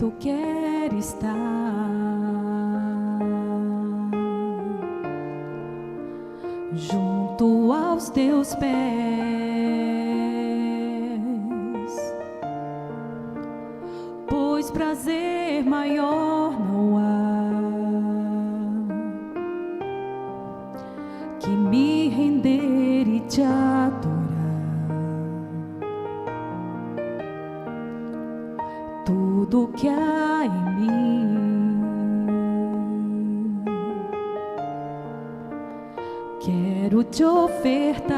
perto quero estar, junto aos teus pés, pois prazer maior não há que me render e te adorar. Tudo que há em mim quero te ofertar,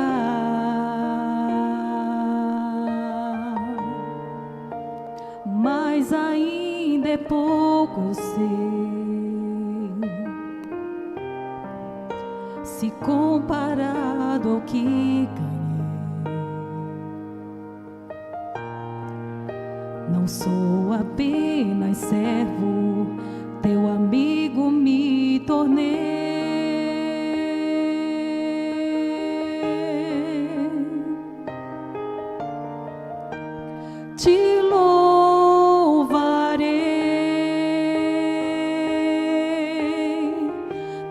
mas ainda é pouco, eu sei, se comparado ao que ganhei. Não sou apenas servo, teu amigo me tornei. Te louvarei,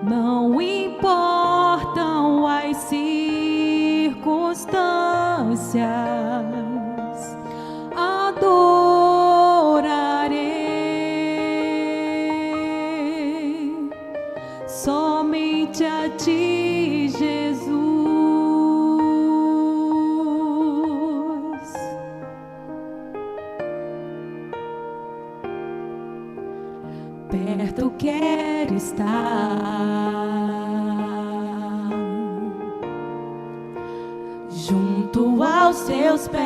não importam as circunstâncias, adorarei somente a ti, Jesus. Perto quero estar, junto aos teus pés,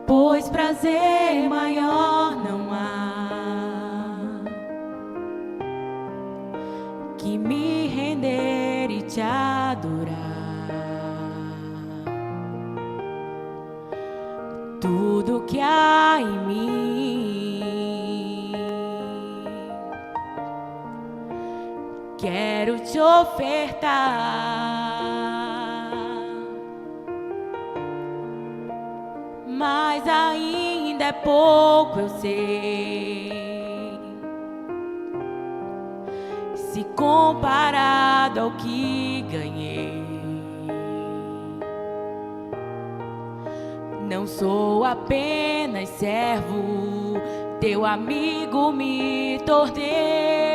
pois prazer maior não há que me render e te adorar. Tudo que há em mim quero te ofertar, mas ainda é pouco, eu sei, se comparado ao que ganhei. Não sou apenas servo, teu amigo me tornei.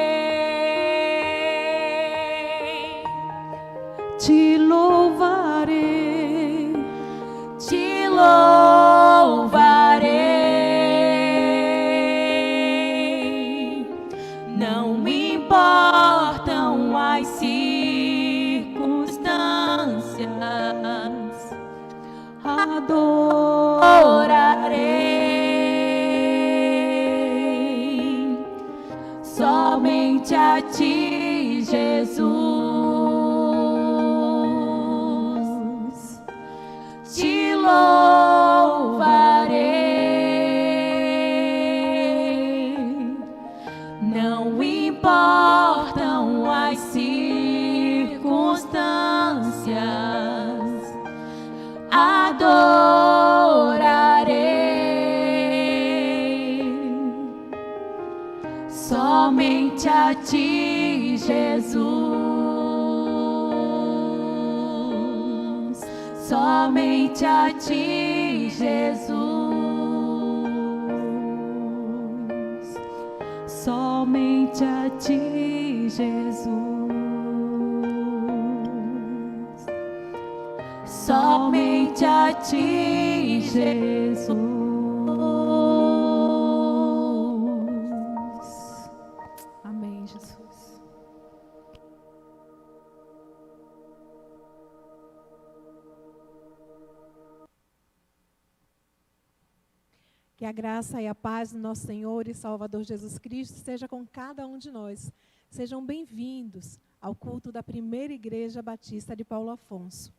Te louvarei, te louvarei, não me importam as circunstâncias, adorarei somente a ti, Jesus. Te louvarei, não importam as circunstâncias, adorarei somente a ti, Jesus. Somente a ti, Jesus. Somente a ti, Jesus. Somente a ti, Jesus. Amém, Jesus. Que a graça e a paz do nosso Senhor e Salvador Jesus Cristo seja com cada um de nós. Sejam bem-vindos ao culto da Primeira Igreja Batista de Paulo Afonso.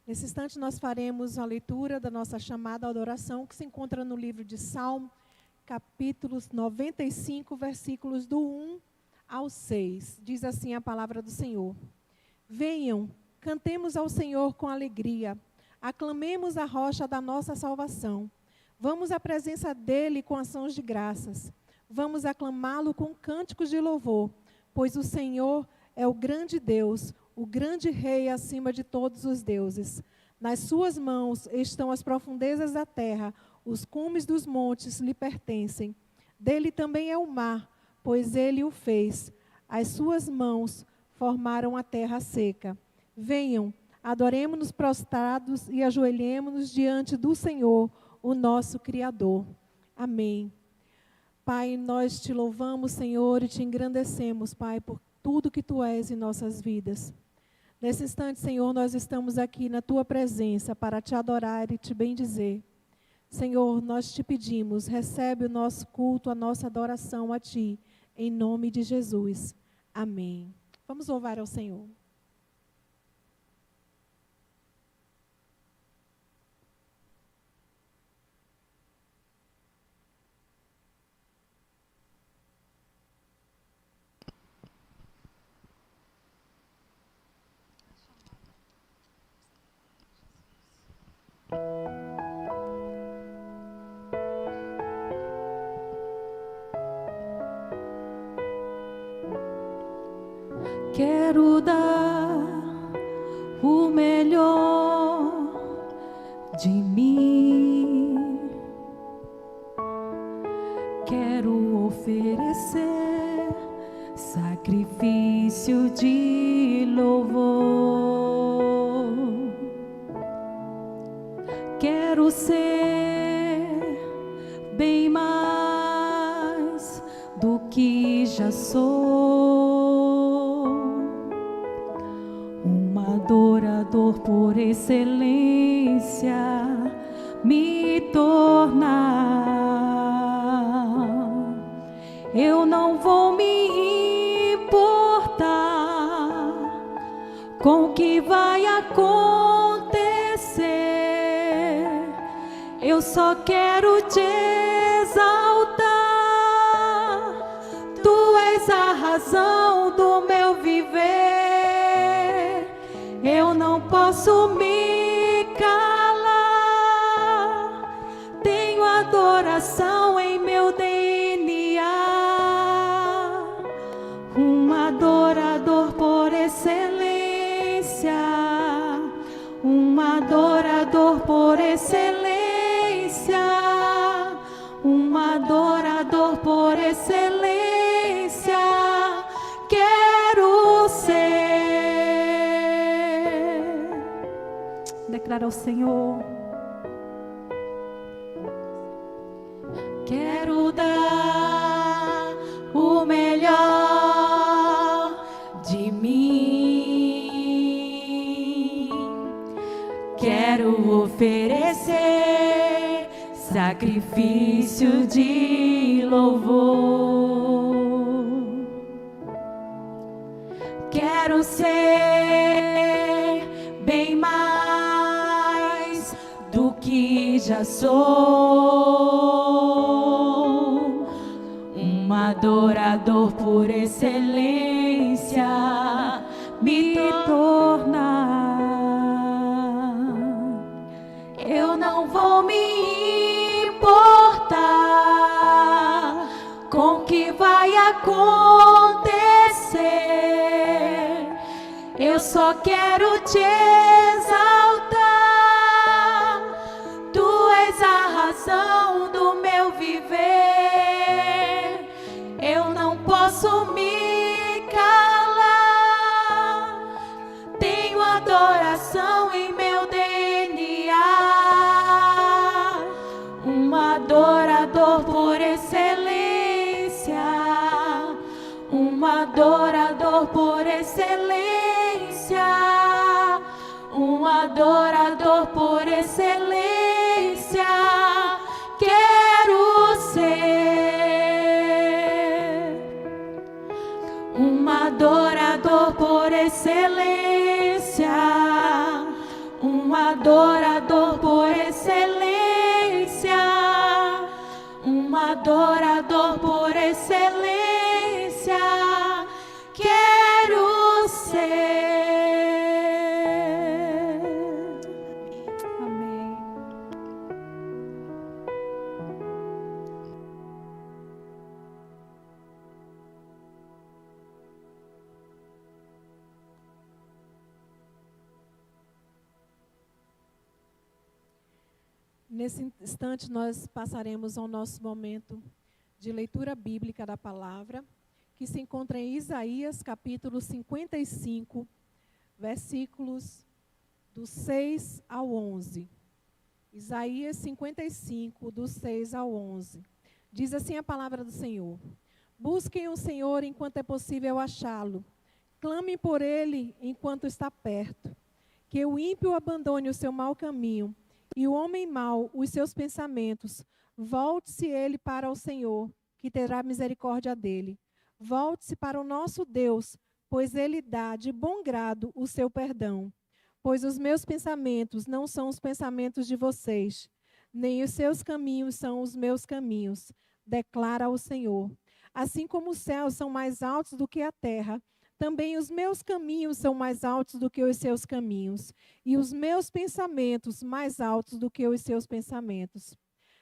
Nesse instante nós faremos a leitura da nossa chamada à adoração, que se encontra no livro de Salmo, capítulos 95, versículos do 1 ao 6. Diz assim a palavra do Senhor: Venham, cantemos ao Senhor com alegria, Aclamemos a rocha da nossa salvação. Vamos à presença dele com ações de graças. Vamos aclamá-lo com cânticos de louvor, pois o Senhor é o grande Deus, o grande Rei acima de todos os deuses. Nas suas mãos estão as profundezas da terra, os cumes dos montes lhe pertencem. Dele também é o mar, pois ele o fez. As suas mãos formaram a terra seca. Venham, adoremo-nos prostrados e ajoelhemo-nos diante do Senhor, o nosso Criador. Amém. Pai, nós te louvamos, Senhor, e te engrandecemos, Pai, por tudo que Tu és em nossas vidas. Nesse instante, Senhor, nós estamos aqui na Tua presença para Te adorar e Te bendizer. Senhor, nós Te pedimos, recebe o nosso culto, a nossa adoração a Ti, em nome de Jesus. Amém. Vamos louvar ao Senhor. Quero dar o melhor de mim. Quero oferecer sacrifício de louvor. Quero ser bem mais do que já sou. Adorador por excelência me tornar. Eu não vou me importar com o que vai acontecer. Eu só quero te exaltar. Tu és a razão do meu viver. Eu não posso me calar. Tenho adoração em meu DNA. Um adorador por excelência. Um adorador por excelência. Um adorador por excelência. Quero ser. Declara ao Senhor. Quero dar o melhor de mim. Quero oferecer sacrifício de louvor. Quero ser bem mais do que já sou. Um adorador por excelência me tornar. Eu não vou me importar com o que vai acontecer. Eu só quero te exaltar. Tu és a razão do meu viver. Eu não posso me calar. Tenho adoração em meu DNA. Um adorador por excelência. Um adorador por excelência. Um adorador por excelência. Quero ser um adorador por excelência. Um adorador por excelência. Um adorador por excelência. Quero ser. Nesse instante, nós passaremos ao nosso momento de leitura bíblica da palavra, que se encontra em Isaías, capítulo 55, versículos do 6 ao 11. Isaías 55, do 6 ao 11. Diz assim a palavra do Senhor: Busquem o Senhor enquanto é possível achá-lo. Clamem por ele enquanto está perto. Que o ímpio abandone o seu mau caminho e o homem mau os seus pensamentos. Volte-se ele para o Senhor, que terá misericórdia dele. Volte-se para o nosso Deus, pois ele dá de bom grado o seu perdão. Pois os meus pensamentos não são os pensamentos de vocês, nem os seus caminhos são os meus caminhos, declara o Senhor. Assim como os céus são mais altos do que a terra, também os meus caminhos são mais altos do que os seus caminhos, e os meus pensamentos mais altos do que os seus pensamentos.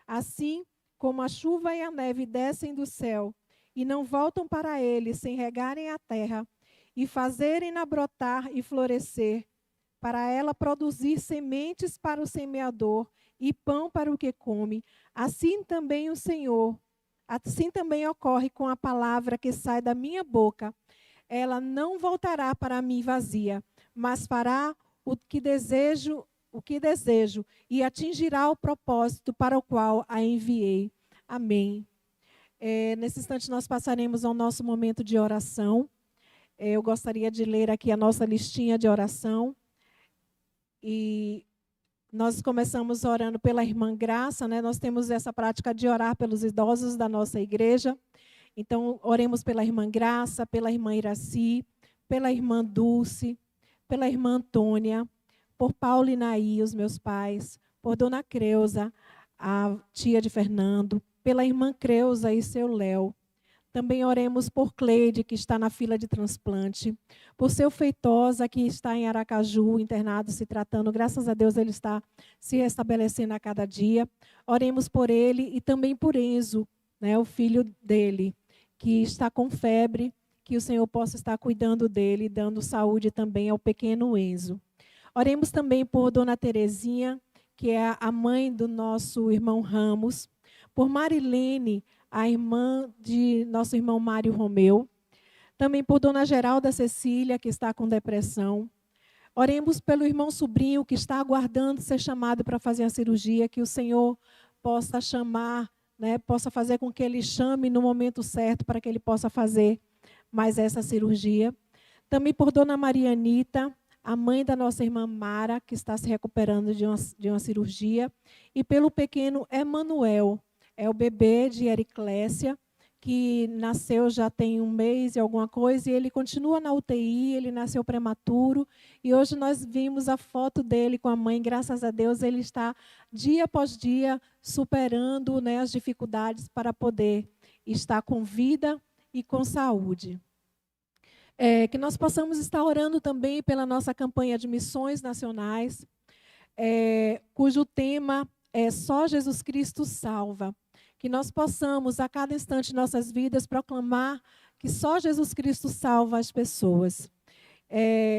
Assim como a chuva e a neve descem do céu, e não voltam para ele sem regarem a terra, e fazerem-na brotar e florescer, para ela produzir sementes para o semeador e pão para o que come, assim também o Senhor, assim também ocorre com a palavra que sai da minha boca. Ela não voltará para mim vazia, mas fará o que desejo e atingirá o propósito para o qual a enviei. Amém. Nesse instante nós passaremos ao nosso momento de oração. Eu gostaria de ler aqui a nossa listinha de oração. E nós começamos orando pela irmã Graça, né? Nós temos essa prática de orar pelos idosos da nossa igreja. Então, oremos pela irmã Graça, pela irmã Iraci, pela irmã Dulce, pela irmã Antônia, por Paulo e Naí, os meus pais, por dona Creuza, a tia de Fernando, pela irmã Creuza e seu Léo. Também oremos por Cleide, que está na fila de transplante, por seu Feitosa, que está em Aracaju, internado, se tratando. Graças a Deus, ele está se restabelecendo a cada dia. Oremos por ele e também por Enzo, né, o filho dele, que está com febre, que o Senhor possa estar cuidando dele, dando saúde também ao pequeno Enzo. Oremos também por dona Terezinha, que é a mãe do nosso irmão Ramos, por Marilene, a irmã de nosso irmão Mário Romeu, também por dona Geralda Cecília, que está com depressão. Oremos pelo irmão Sobrinho, que está aguardando ser chamado para fazer a cirurgia, que o Senhor possa chamar, né, possa fazer com que ele chame no momento certo para que ele possa fazer mais essa cirurgia. Também por dona Marianita, a mãe da nossa irmã Mara, que está se recuperando de uma cirurgia, e pelo pequeno Emanuel. É o bebê de Ericlésia, que nasceu já tem 1 mês e alguma coisa, e ele continua na UTI, ele nasceu prematuro, e hoje nós vimos a foto dele com a mãe. Graças a Deus, ele está, dia após dia, superando, né, as dificuldades para poder estar com vida e com saúde. Que nós possamos estar orando também pela nossa campanha de missões nacionais, cujo tema é Só Jesus Cristo Salva. Que nós possamos, a cada instante de nossas vidas, proclamar que só Jesus Cristo salva as pessoas.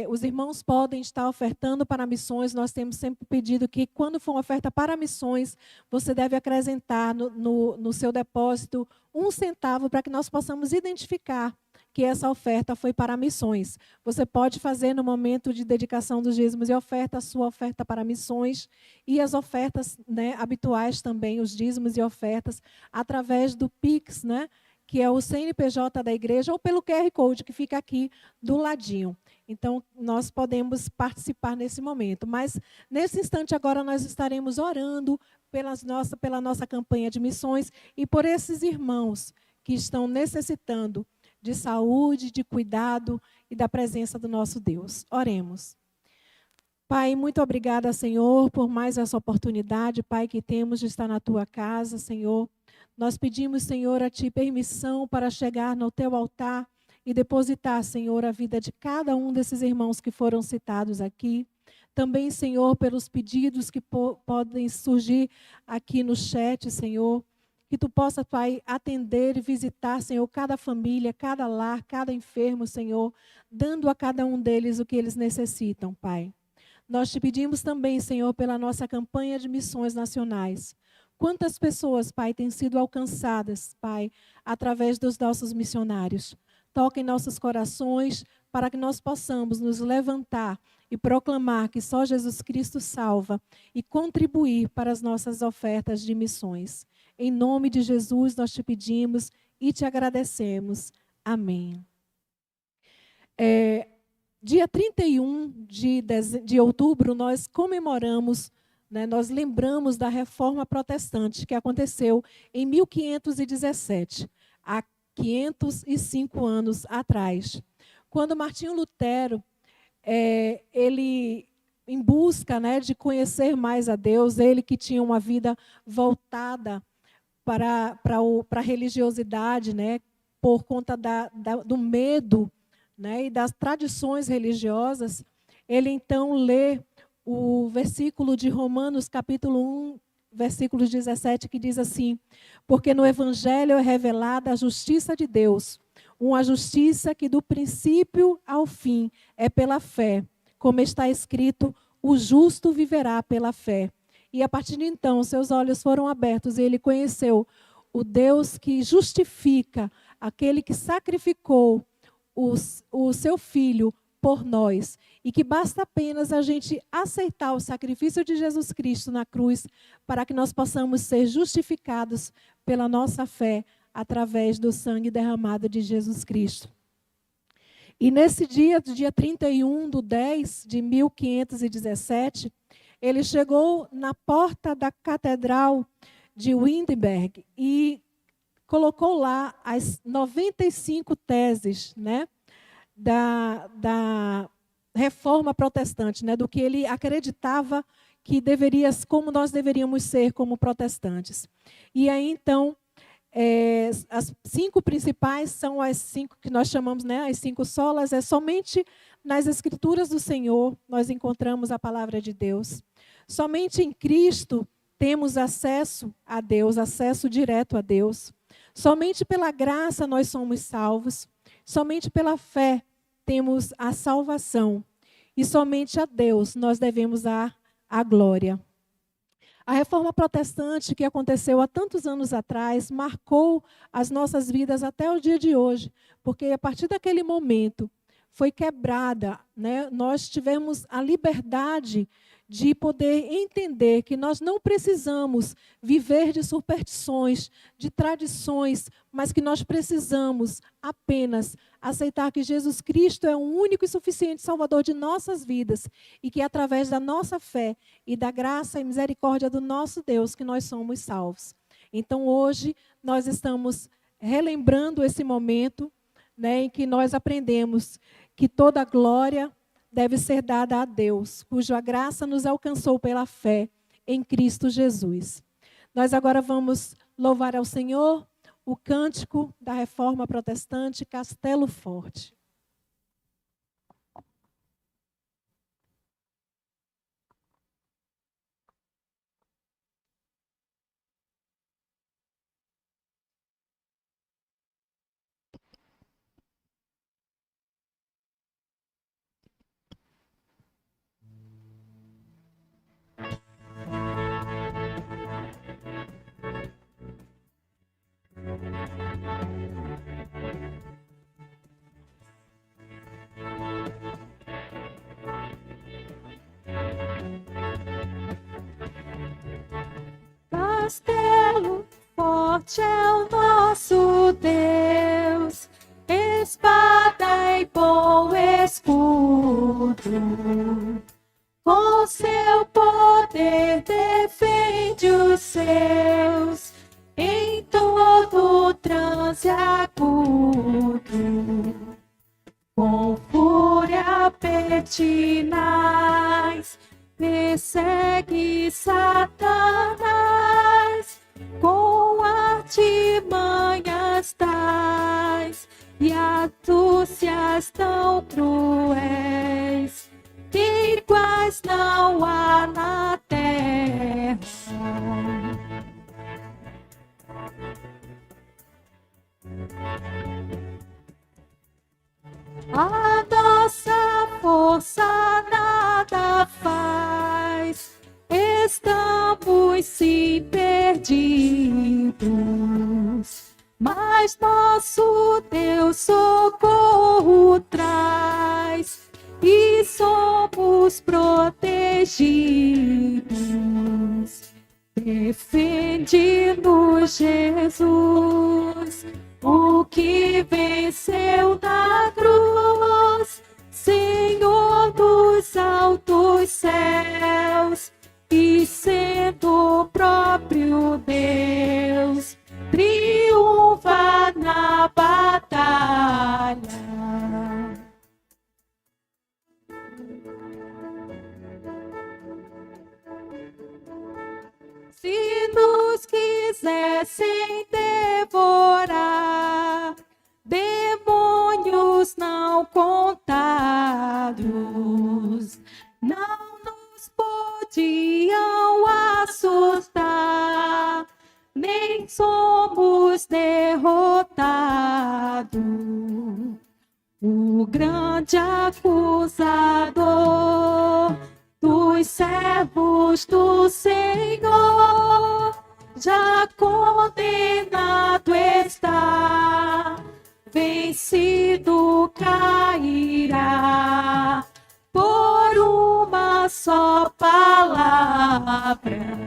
Os irmãos podem estar ofertando para missões. Nós temos sempre pedido que, quando for uma oferta para missões, você deve acrescentar no seu depósito 1 centavo, para que nós possamos identificar que essa oferta foi para missões. Você pode fazer no momento de dedicação dos dízimos e oferta, a sua oferta para missões, e as ofertas, né, habituais também, os dízimos e ofertas, através do Pix, né, que é o CNPJ da igreja, ou pelo QR Code, que fica aqui do ladinho. Então, nós podemos participar nesse momento. Mas, nesse instante agora, nós estaremos orando pela nossa campanha de missões e por esses irmãos que estão necessitando de saúde, de cuidado e da presença do nosso Deus. Oremos. Pai, muito obrigada, Senhor, por mais essa oportunidade, Pai, que temos de estar na Tua casa, Senhor. Nós pedimos, Senhor, a Ti permissão para chegar no Teu altar e depositar, Senhor, a vida de cada um desses irmãos que foram citados aqui. Também, Senhor, pelos pedidos que podem surgir aqui no chat, Senhor. Que Tu possa, Pai, atender e visitar, Senhor, cada família, cada lar, cada enfermo, Senhor, dando a cada um deles o que eles necessitam, Pai. Nós te pedimos também, Senhor, pela nossa campanha de missões nacionais. Quantas pessoas, Pai, têm sido alcançadas, Pai, através dos nossos missionários. Toca em nossos corações para que nós possamos nos levantar e proclamar que só Jesus Cristo salva e contribuir para as nossas ofertas de missões. Em nome de Jesus nós te pedimos e te agradecemos. Amém. Dia 31 de outubro nós comemoramos, né, nós lembramos da Reforma Protestante que aconteceu em 1517, há 505 anos atrás. Quando Martinho Lutero, ele, em busca, né, de conhecer mais a Deus, ele que tinha uma vida voltada para a religiosidade, né, por conta do medo, né, e das tradições religiosas, ele então lê o versículo de Romanos, capítulo 1, versículo 17, que diz assim: porque no Evangelho é revelada a justiça de Deus, uma justiça que do princípio ao fim é pela fé, como está escrito, o justo viverá pela fé. E a partir de então, seus olhos foram abertos e ele conheceu o Deus que justifica, aquele que sacrificou o seu Filho por nós, e que basta apenas a gente aceitar o sacrifício de Jesus Cristo na cruz para que nós possamos ser justificados pela nossa fé através do sangue derramado de Jesus Cristo. E nesse dia 31/10 de 1517, ele chegou na porta da Catedral de Wittenberg e colocou lá as 95 teses, né, da Reforma Protestante, né, do que ele acreditava que como nós deveríamos ser como protestantes. E aí, então, as 5 principais são as 5 que nós chamamos, né, as 5 solas. É somente nas Escrituras do Senhor nós encontramos a palavra de Deus. Somente em Cristo temos acesso a Deus, acesso direto a Deus. Somente pela graça nós somos salvos. Somente pela fé temos a salvação. E somente a Deus nós devemos dar a glória. A Reforma Protestante, que aconteceu há tantos anos atrás, marcou as nossas vidas até o dia de hoje, porque a partir daquele momento foi quebrada, né? Nós tivemos a liberdade de poder entender que nós não precisamos viver de superstições, de tradições, mas que nós precisamos apenas aceitar que Jesus Cristo é o único e suficiente Salvador de nossas vidas e que através da nossa fé e da graça e misericórdia do nosso Deus que nós somos salvos. Então hoje nós estamos relembrando esse momento, né, em que nós aprendemos que toda a glória deve ser dada a Deus, cuja graça nos alcançou pela fé em Cristo Jesus. Nós agora vamos louvar ao Senhor o cântico da Reforma Protestante, Castelo Forte. Castelo forte é o nosso Deus, espada e bom escudo. Com seu poder defende os seus em todo transe agudo. Com fúria pertinaz persegue Satanás, com artimanhas tais e astúcias tão cruéis, que iguais não há na terra. A nossa força nada faz, perdidos, mas nosso Deus socorro traz e somos protegidos. Defende-nos, Jesus, o que venceu na cruz, Senhor dos altos céus, e sendo o próprio Deus, triunfa na batalha. Se nos quisessem devorar, demônios não contados, não nos podiam assustar, nem somos derrotados. O grande acusador dos servos do Senhor já condenado está, vencido cairá por uma só palavra.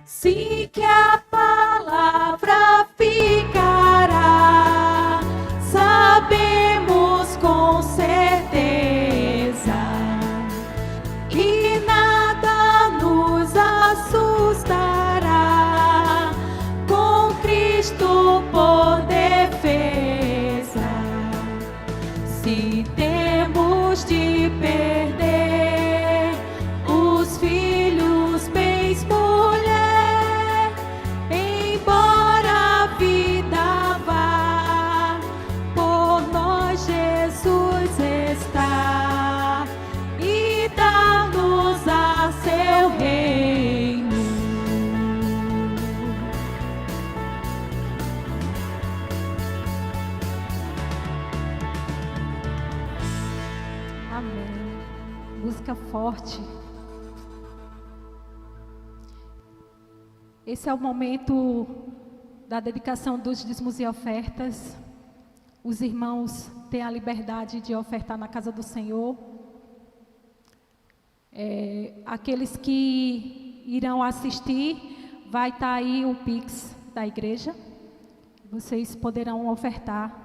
Sim, que a palavra ficará, sabemos com certeza que nada nos assustará, com Cristo por defesa. Se temos de perder os filhos, bens, mulher, embora a vida vá, por nós Jesus está e dá-nos a seu reino. Amém. Música forte. Esse é o momento da dedicação dos dízimos e ofertas. Os irmãos têm a liberdade de ofertar na casa do Senhor. Aqueles que irão assistir, vai estar aí o Pix da igreja. Vocês poderão ofertar.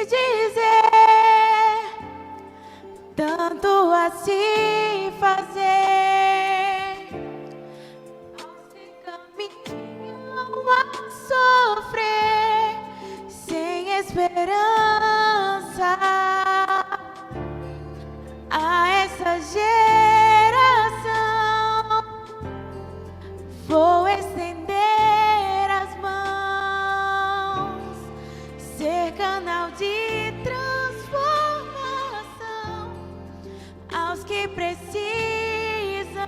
Dizer, tanto assim fazer, aos que caminham a sofrer, sem esperança, a essa geração vou estender as mãos, ser canal de transformação aos que precisam,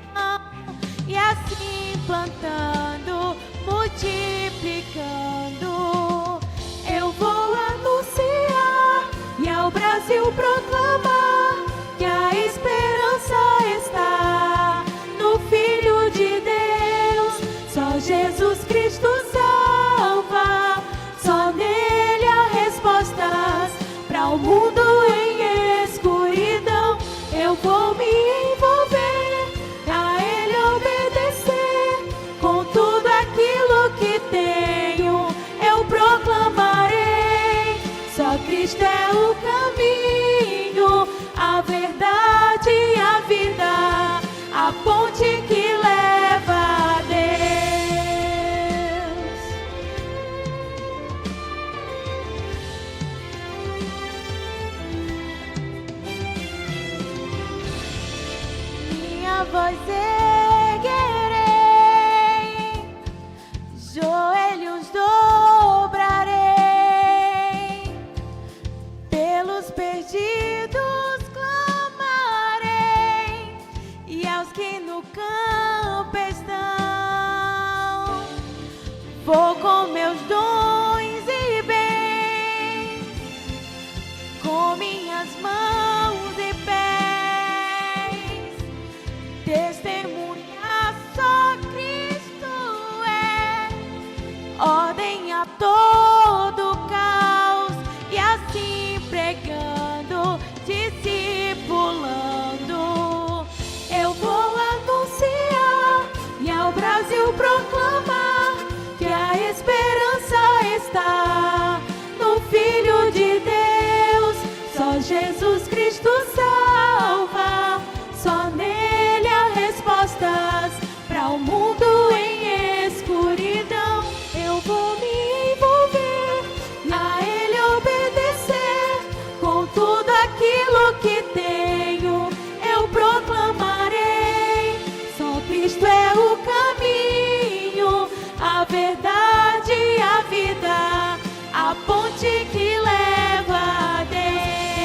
e assim plantando, multiplicando, eu vou anunciar e ao Brasil proclamar que a esperança está no Filho de Deus. Só Jesus Cristo salva, só nele há respostas para o mundo em escuridão. Eu vou me envolver, a ele obedecer, com tudo aquilo que tenho eu proclamarei. Só Cristo é o caminho, a verdade e a vida, a ponte que leva a Deus. voz erguerei, joelhos dobrarei, pelos perdidos clamarei, e aos que no campo estão, vou com meus dons e bens, com minhas mãos e pés, testemunhar só Cristo é, ordem a todo caos, e assim pregando, discipulando, eu vou anunciar e ao Brasil proclamar que a esperança está no Filho de Deus. Só Jesus Cristo salva, só nele há respostas para o mundo em escuridão. Eu vou me envolver e a ele obedecer, com tudo aquilo que tenho eu proclamarei. Só Cristo é o caminho, a verdade e a vida, a ponte que leva a Deus.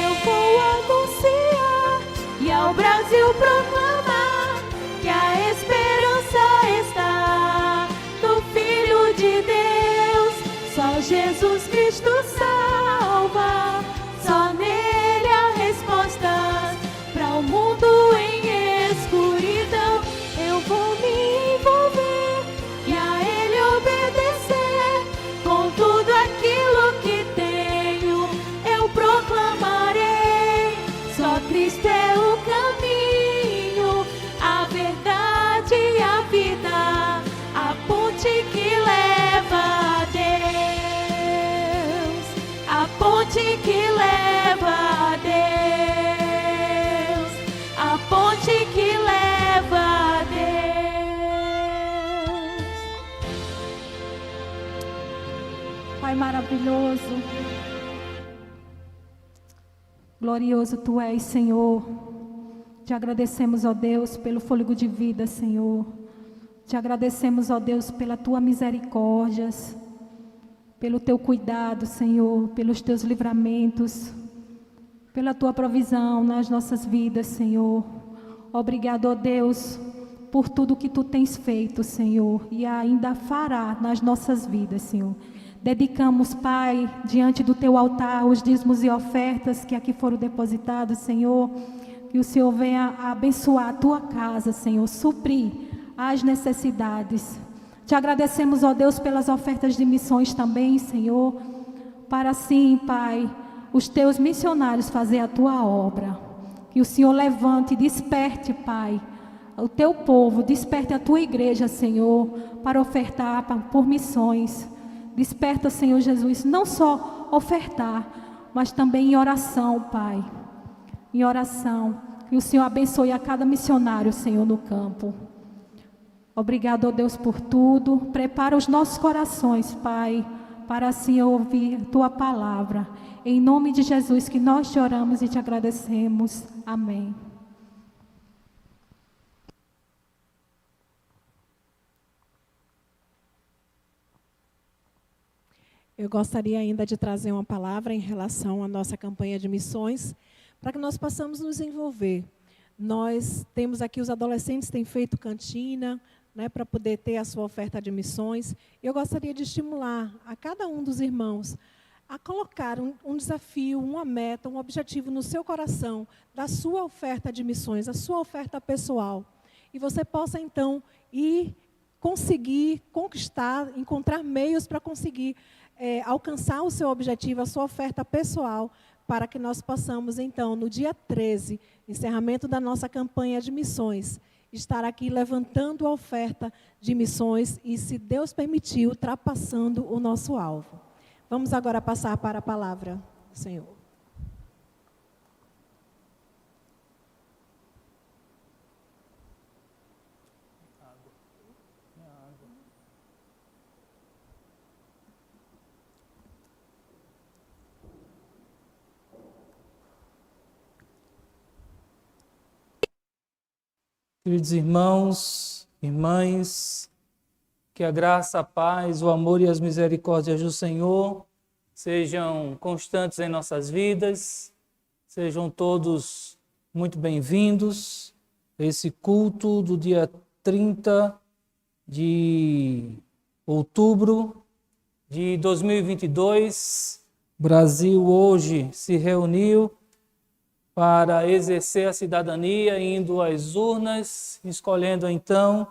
Eu vou anunciar e ao Brasil proclamar que a esperança está no Filho de Deus. Só Jesus Cristo salva, só nele há respostas para o mundo em escuridão. Eu vou me envolver e a ele obedecer, com tudo aquilo que tenho eu proclamarei. Só Cristo é o caminho, a verdade e a vida, a ponte que leva a Deus, a ponte que leva a Deus, a ponte que leva a Deus. Pai maravilhoso, glorioso Tu és, Senhor. Te agradecemos, ó Deus, pelo fôlego de vida, Senhor. Te agradecemos, ó Deus, pela Tua misericórdias, pelo Teu cuidado, Senhor, pelos Teus livramentos, pela Tua provisão nas nossas vidas, Senhor. Obrigado, ó Deus, por tudo que Tu tens feito, Senhor, e ainda fará nas nossas vidas, Senhor. Dedicamos, Pai, diante do Teu altar, os dízimos e ofertas que aqui foram depositados, Senhor. Que o Senhor venha abençoar a Tua casa, Senhor, suprir as necessidades. Te agradecemos, ó Deus, pelas ofertas de missões também, Senhor, para assim, Pai, os Teus missionários fazer a Tua obra. Que o Senhor levante e desperte, Pai, o Teu povo, desperte a Tua igreja, Senhor, para ofertar por missões. Desperta, Senhor Jesus, não só ofertar, mas também em oração, Pai. Em oração. Que o Senhor abençoe a cada missionário, Senhor, no campo. Obrigado, ó Deus, por tudo. Prepara os nossos corações, Pai, para assim ouvir Tua palavra. Em nome de Jesus que nós te oramos e te agradecemos. Amém. Eu gostaria ainda de trazer uma palavra em relação à nossa campanha de missões, para que nós possamos nos envolver. Nós temos aqui, os adolescentes têm feito cantina, né, para poder ter a sua oferta de missões. Eu gostaria de estimular a cada um dos irmãos a colocar um desafio, uma meta, um objetivo no seu coração, da sua oferta de missões, a sua oferta pessoal. E você possa, então, ir conseguir conquistar, encontrar meios para conseguir alcançar o seu objetivo, a sua oferta pessoal, para que nós possamos, então, no dia 13, encerramento da nossa campanha de missões, estar aqui levantando a oferta de missões e, se Deus permitir, ultrapassando o nosso alvo. Vamos agora passar para a palavra do Senhor. Queridos irmãos, irmãs, que a graça, a paz, o amor e as misericórdias do Senhor sejam constantes em nossas vidas, sejam todos muito bem-vindos a esse culto do dia 30 de outubro de 2022. O Brasil hoje se reuniu para exercer a cidadania, indo às urnas, escolhendo então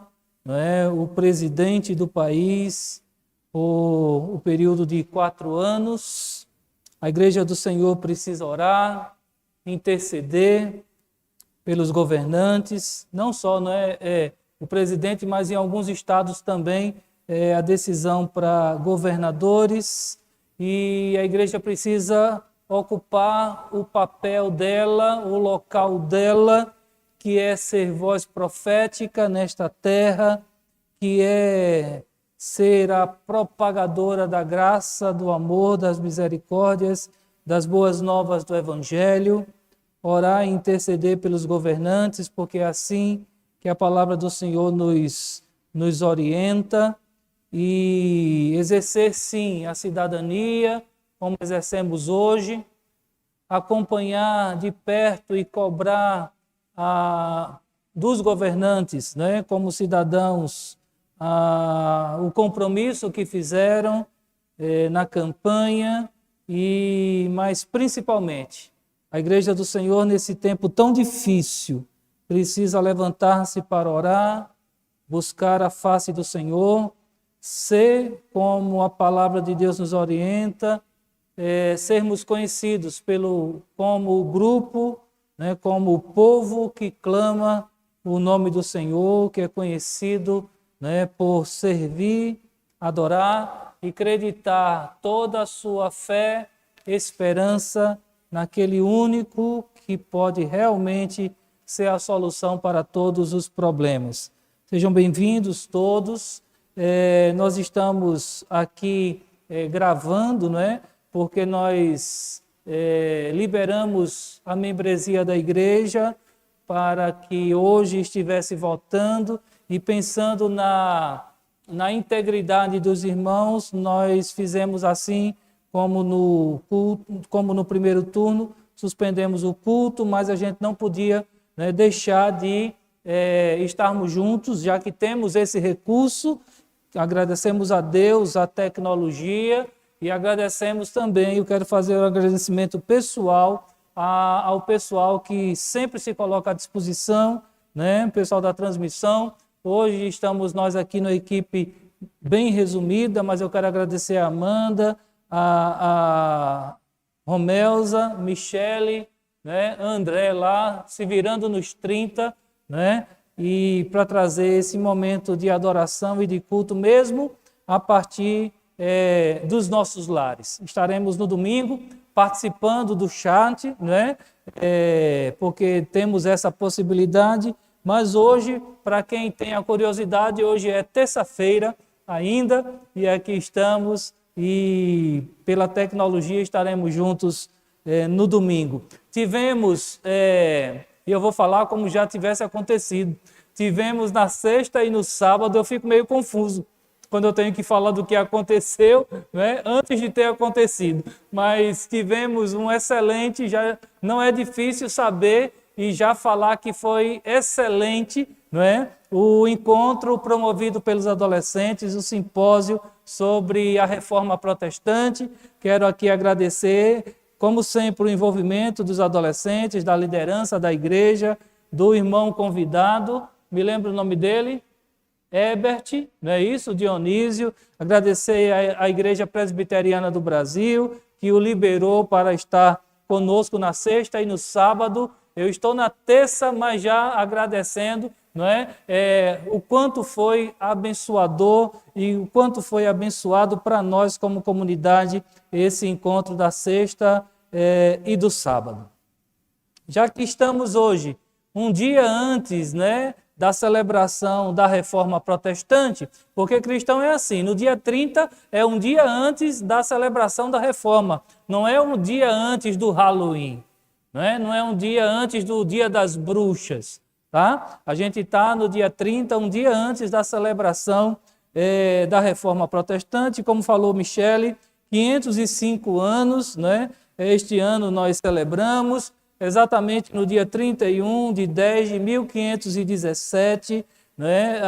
o presidente do país por o período de 4 anos. A Igreja do Senhor precisa orar, interceder pelos governantes, não só o presidente, mas em alguns estados também a decisão para governadores, e a Igreja precisa ocupar o papel dela, o local dela, que é ser voz profética nesta terra, que é ser a propagadora da graça, do amor, das misericórdias, das boas novas do Evangelho, orar e interceder pelos governantes, porque é assim que a palavra do Senhor nos orienta, e exercer sim a cidadania, como exercemos hoje, acompanhar de perto e cobrar dos governantes, como cidadãos, o compromisso que fizeram na campanha, mas principalmente a Igreja do Senhor, nesse tempo tão difícil, precisa levantar-se para orar, buscar a face do Senhor, ser como a palavra de Deus nos orienta, sermos conhecidos como o grupo, como o povo que clama o nome do Senhor, que é conhecido por servir, adorar e acreditar toda a sua fé, esperança naquele único que pode realmente ser a solução para todos os problemas. Sejam bem-vindos todos. Nós estamos aqui gravando, porque nós liberamos a membresia da igreja para que hoje estivesse votando, e pensando na integridade dos irmãos, nós fizemos assim, como no primeiro turno, suspendemos o culto, mas a gente não podia deixar de estarmos juntos, já que temos esse recurso. Agradecemos a Deus, a tecnologia, e agradecemos também, eu quero fazer um agradecimento pessoal ao pessoal que sempre se coloca à disposição, o pessoal da transmissão. Hoje estamos nós aqui na equipe bem resumida, mas eu quero agradecer a Amanda, a Romelza, Michele, André lá, se virando nos 30, e para trazer esse momento de adoração e de culto, mesmo a partir dos nossos lares. Estaremos no domingo participando do chat, porque temos essa possibilidade, mas hoje, para quem tem a curiosidade, hoje é terça-feira ainda, e aqui estamos, e pela tecnologia estaremos juntos no domingo. Tivemos, e eu vou falar como já tivesse acontecido, tivemos na sexta e no sábado. Eu fico meio confuso quando eu tenho que falar do que aconteceu, antes de ter acontecido. Mas tivemos um excelente, já não é difícil saber e já falar que foi excelente, o encontro promovido pelos adolescentes, o simpósio sobre a reforma protestante. Quero aqui agradecer, como sempre, o envolvimento dos adolescentes, da liderança da igreja, do irmão convidado, me lembro o nome dele? Herbert, não é isso? Dionísio. Agradecer à Igreja Presbiteriana do Brasil, que o liberou para estar conosco na sexta e no sábado. Eu estou na terça, mas já agradecendo, o quanto foi abençoador e o quanto foi abençoado para nós como comunidade esse encontro da sexta e do sábado. Já que estamos hoje, um dia antes, da celebração da reforma protestante, porque cristão é assim, no dia 30 é um dia antes da celebração da reforma, não é um dia antes do Halloween, não é um dia antes do dia das bruxas, Tá? A gente está no dia 30, um dia antes da celebração da Reforma Protestante, como falou Michele, 505 anos, né? Este ano nós celebramos, exatamente no dia 31 de 10 de 1517, né?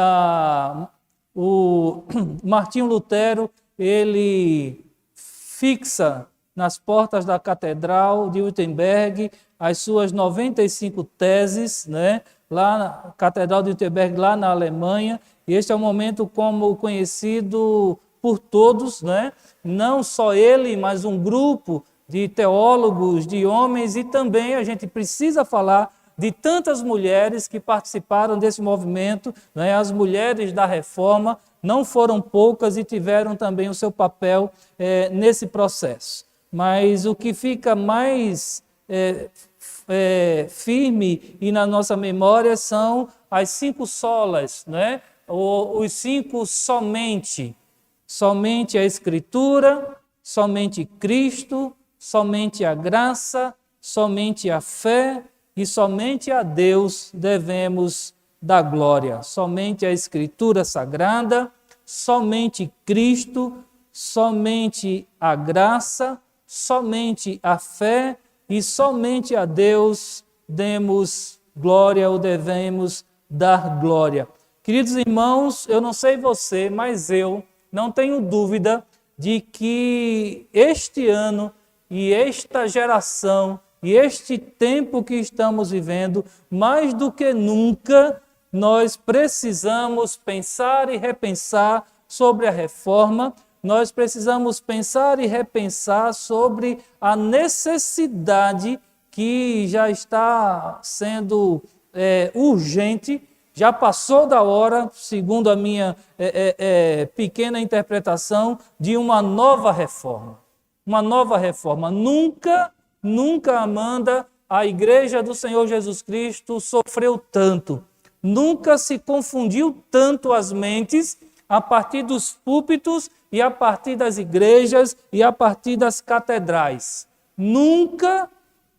O Martinho Lutero, ele fixa nas portas da Catedral de Wittenberg as suas 95 teses, né? Lá na Catedral de Wittenberg, lá na Alemanha, e este é um momento como conhecido por todos, né? Não só ele, mas um grupo de teólogos, de homens, e também a gente precisa falar de tantas mulheres que participaram desse movimento, né? As mulheres da Reforma não foram poucas e tiveram também o seu papel nesse processo. Mas o que fica mais firme e na nossa memória são as 5 solas, né? Os 5 somente. Somente a Escritura, somente Cristo, somente a graça, somente a fé e somente a Deus devemos dar glória. Somente a Escritura Sagrada, somente Cristo, somente a graça, somente a fé e somente a Deus demos glória ou devemos dar glória. Queridos irmãos, eu não sei você, mas eu não tenho dúvida de que este ano e esta geração e este tempo que estamos vivendo, mais do que nunca, nós precisamos pensar e repensar sobre a reforma, nós precisamos pensar e repensar sobre a necessidade que já está sendo urgente, já passou da hora, segundo a minha pequena interpretação, de uma nova reforma. Uma nova reforma. Nunca, Amanda, a Igreja do Senhor Jesus Cristo sofreu tanto. Nunca se confundiu tanto as mentes a partir dos púlpitos e a partir das igrejas e a partir das catedrais. Nunca,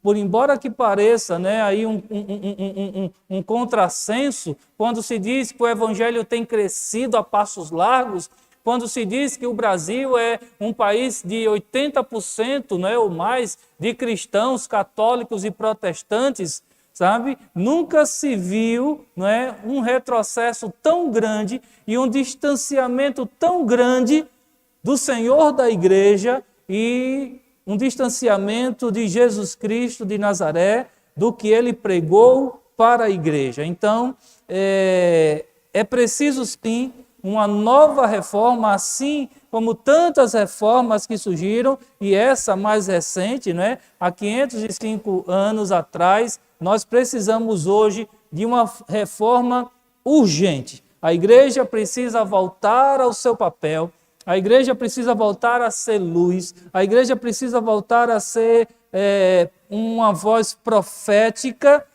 por embora que pareça, né, aí um contrassenso, quando se diz que o Evangelho tem crescido a passos largos, quando se diz que o Brasil é um país de 80%, né, ou mais de cristãos, católicos e protestantes, sabe? Nunca se viu, não é, um retrocesso tão grande e um distanciamento tão grande do Senhor da Igreja e um distanciamento de Jesus Cristo de Nazaré, do que ele pregou para a Igreja. Então, é preciso sim uma nova reforma, assim como tantas reformas que surgiram, e essa mais recente, né, há 505 anos atrás, nós precisamos hoje de uma reforma urgente. A igreja precisa voltar ao seu papel, a igreja precisa voltar a ser luz, a igreja precisa voltar a ser uma voz profética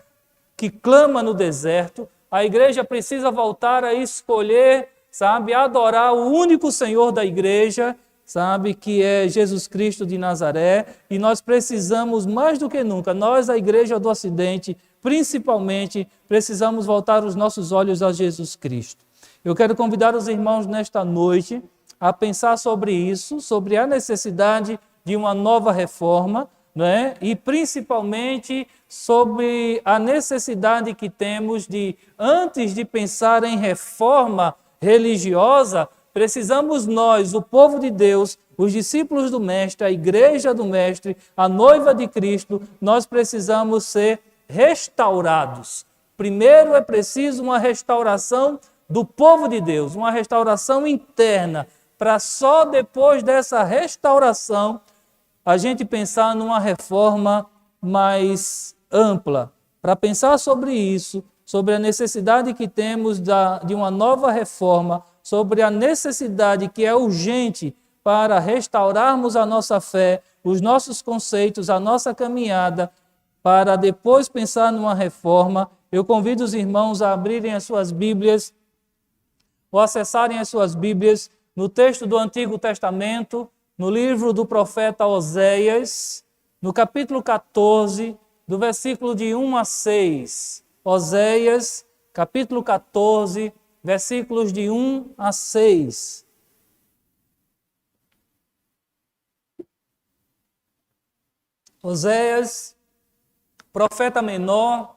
que clama no deserto, a igreja precisa voltar a escolher, sabe, adorar o único Senhor da igreja, sabe, que é Jesus Cristo de Nazaré, e nós precisamos mais do que nunca, nós, a Igreja do Ocidente, principalmente, precisamos voltar os nossos olhos a Jesus Cristo. Eu quero convidar os irmãos nesta noite a pensar sobre isso, sobre a necessidade de uma nova reforma, né? E principalmente sobre a necessidade que temos de, antes de pensar em reforma religiosa, precisamos nós, o povo de Deus, os discípulos do Mestre, a igreja do Mestre, a noiva de Cristo, nós precisamos ser restaurados. Primeiro é preciso uma restauração do povo de Deus, uma restauração interna, para só depois dessa restauração a gente pensar numa reforma mais ampla. Para pensar sobre isso, sobre a necessidade que temos de uma nova reforma, sobre a necessidade que é urgente para restaurarmos a nossa fé, os nossos conceitos, a nossa caminhada, para depois pensar numa reforma, eu convido os irmãos a abrirem as suas Bíblias ou acessarem as suas Bíblias no texto do Antigo Testamento, no livro do profeta Oséias, no capítulo 14, do versículo de 1 a 6. Oséias, capítulo 14, versículos de 1 a 6. Oséias, profeta menor,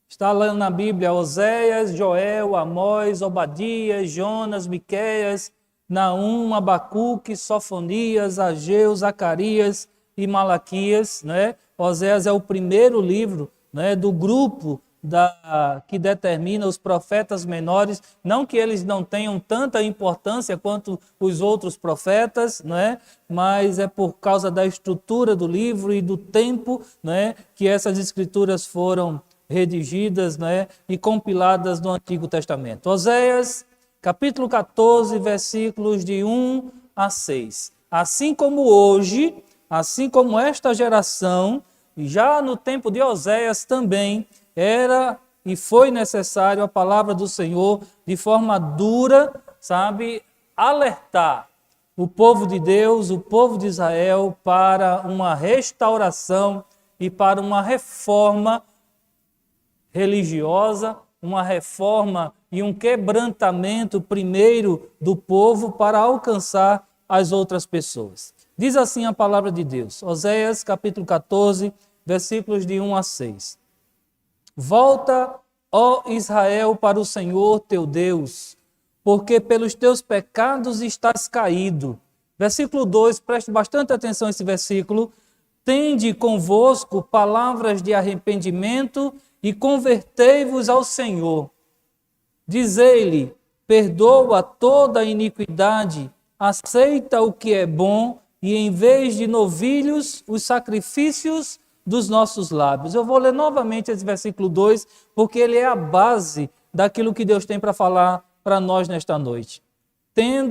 está lá na Bíblia Oséias, Joel, Amós, Obadias, Jonas, Miqueias, Naum, Abacuque, Sofonias, Ageu, Zacarias e Malaquias, né? Oséias é o primeiro livro, né, do grupo que determina os profetas menores, não que eles não tenham tanta importância quanto os outros profetas, né, mas é por causa da estrutura do livro e do tempo, né, que essas escrituras foram redigidas, né, e compiladas no Antigo Testamento. Oséias, capítulo 14, versículos de 1 a 6. Assim como hoje, assim como esta geração, já no tempo de Oséias também era e foi necessário a palavra do Senhor de forma dura, sabe, alertar o povo de Deus, o povo de Israel, para uma restauração e para uma reforma religiosa, uma reforma e um quebrantamento primeiro do povo para alcançar as outras pessoas. Diz assim a palavra de Deus, Oséias capítulo 14, versículos de 1 a 6. Volta, ó Israel, para o Senhor teu Deus, porque pelos teus pecados estás caído. Versículo 2, preste bastante atenção a esse versículo. Tende convosco palavras de arrependimento e convertei-vos ao Senhor. Dizei-lhe, perdoa toda a iniquidade, aceita o que é bom e em vez de novilhos, os sacrifícios dos nossos lábios. Eu vou ler novamente esse versículo 2, porque ele é a base daquilo que Deus tem para falar para nós nesta noite. Tende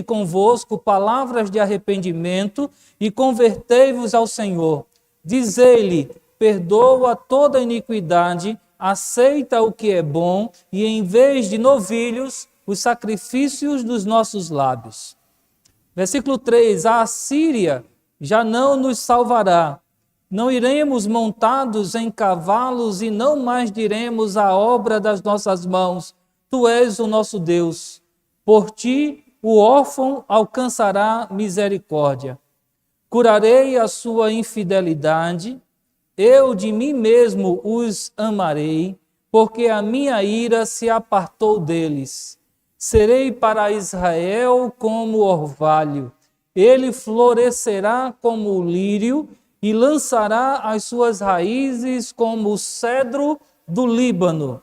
convosco palavras de arrependimento e convertei-vos ao Senhor. Dizei-lhe, perdoa toda iniquidade, aceita o que é bom e em vez de novilhos, os sacrifícios dos nossos lábios. Versículo 3, a Assíria já não nos salvará. Não iremos montados em cavalos e não mais diremos a obra das nossas mãos. Tu és o nosso Deus. Por ti o órfão alcançará misericórdia. Curarei a sua infidelidade. Eu de mim mesmo os amarei, porque a minha ira se apartou deles. Serei para Israel como orvalho. Ele florescerá como o lírio e lançará as suas raízes como o cedro do Líbano.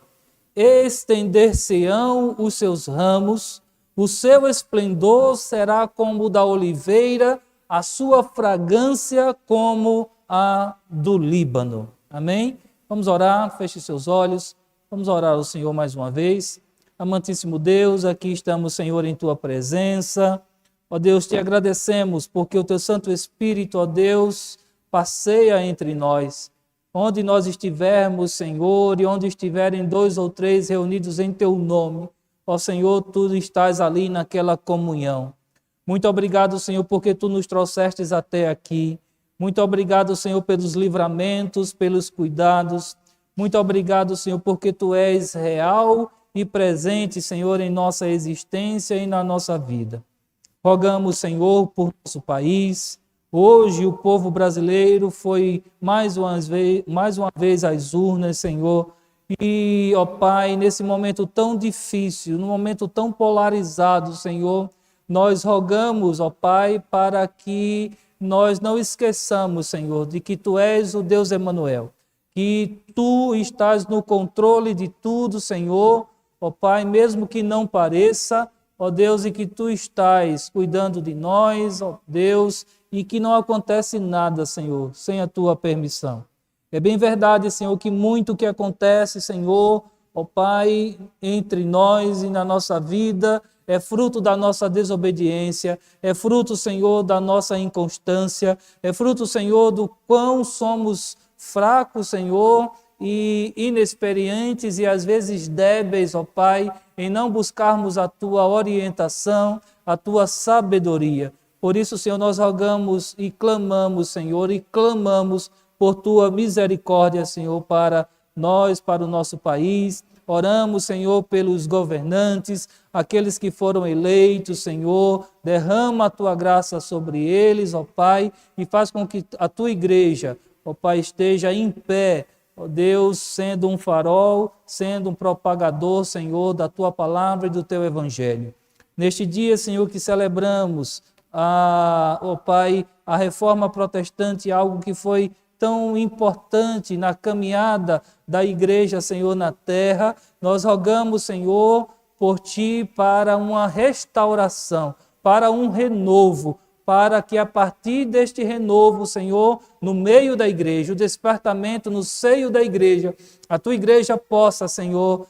Estender-se-ão os seus ramos, o seu esplendor será como o da oliveira, a sua fragrância como a do Líbano. Amém? Vamos orar, feche seus olhos, vamos orar ao Senhor mais uma vez. Amantíssimo Deus, aqui estamos, Senhor, em Tua presença. Ó Deus, te agradecemos porque o Teu Santo Espírito, ó Deus, passeia entre nós. Onde nós estivermos, Senhor, e onde estiverem 2 ou 3 reunidos em Teu nome, ó Senhor, Tu estás ali naquela comunhão. Muito obrigado, Senhor, porque Tu nos trouxestes até aqui. Muito obrigado, Senhor, pelos livramentos, pelos cuidados. Muito obrigado, Senhor, porque Tu és real e presente, Senhor, em nossa existência e na nossa vida. Rogamos, Senhor, por nosso país. Hoje o povo brasileiro foi mais uma vez às urnas, Senhor. E, ó Pai, nesse momento tão difícil, num momento tão polarizado, Senhor, nós rogamos, ó Pai, para que nós não esqueçamos, Senhor, de que Tu és o Deus Emanuel, que Tu estás no controle de tudo, Senhor, ó Pai, mesmo que não pareça, ó Deus, e que Tu estás cuidando de nós, ó Deus, e que não acontece nada, Senhor, sem a Tua permissão. É bem verdade, Senhor, que muito que acontece, Senhor, ó Pai, entre nós e na nossa vida, é fruto da nossa desobediência, é fruto, Senhor, da nossa inconstância, é fruto, Senhor, do quão somos fracos, Senhor, e inexperientes e às vezes débeis, ó Pai, em não buscarmos a Tua orientação, a Tua sabedoria. Por isso, Senhor, nós rogamos e clamamos, Senhor, e clamamos por tua misericórdia, Senhor, para nós, para o nosso país. Oramos, Senhor, pelos governantes, aqueles que foram eleitos, Senhor. Derrama a tua graça sobre eles, ó Pai, e faz com que a tua igreja, ó Pai, esteja em pé, ó Deus, sendo um farol, sendo um propagador, Senhor, da tua palavra e do teu evangelho. Neste dia, Senhor, que celebramos, ó Pai, a reforma protestante, algo que foi tão importante na caminhada da igreja, Senhor, na terra, nós rogamos, Senhor, por Ti para uma restauração, para um renovo, para que a partir deste renovo, Senhor, no meio da igreja, o despertamento no seio da igreja, a Tua igreja possa, Senhor,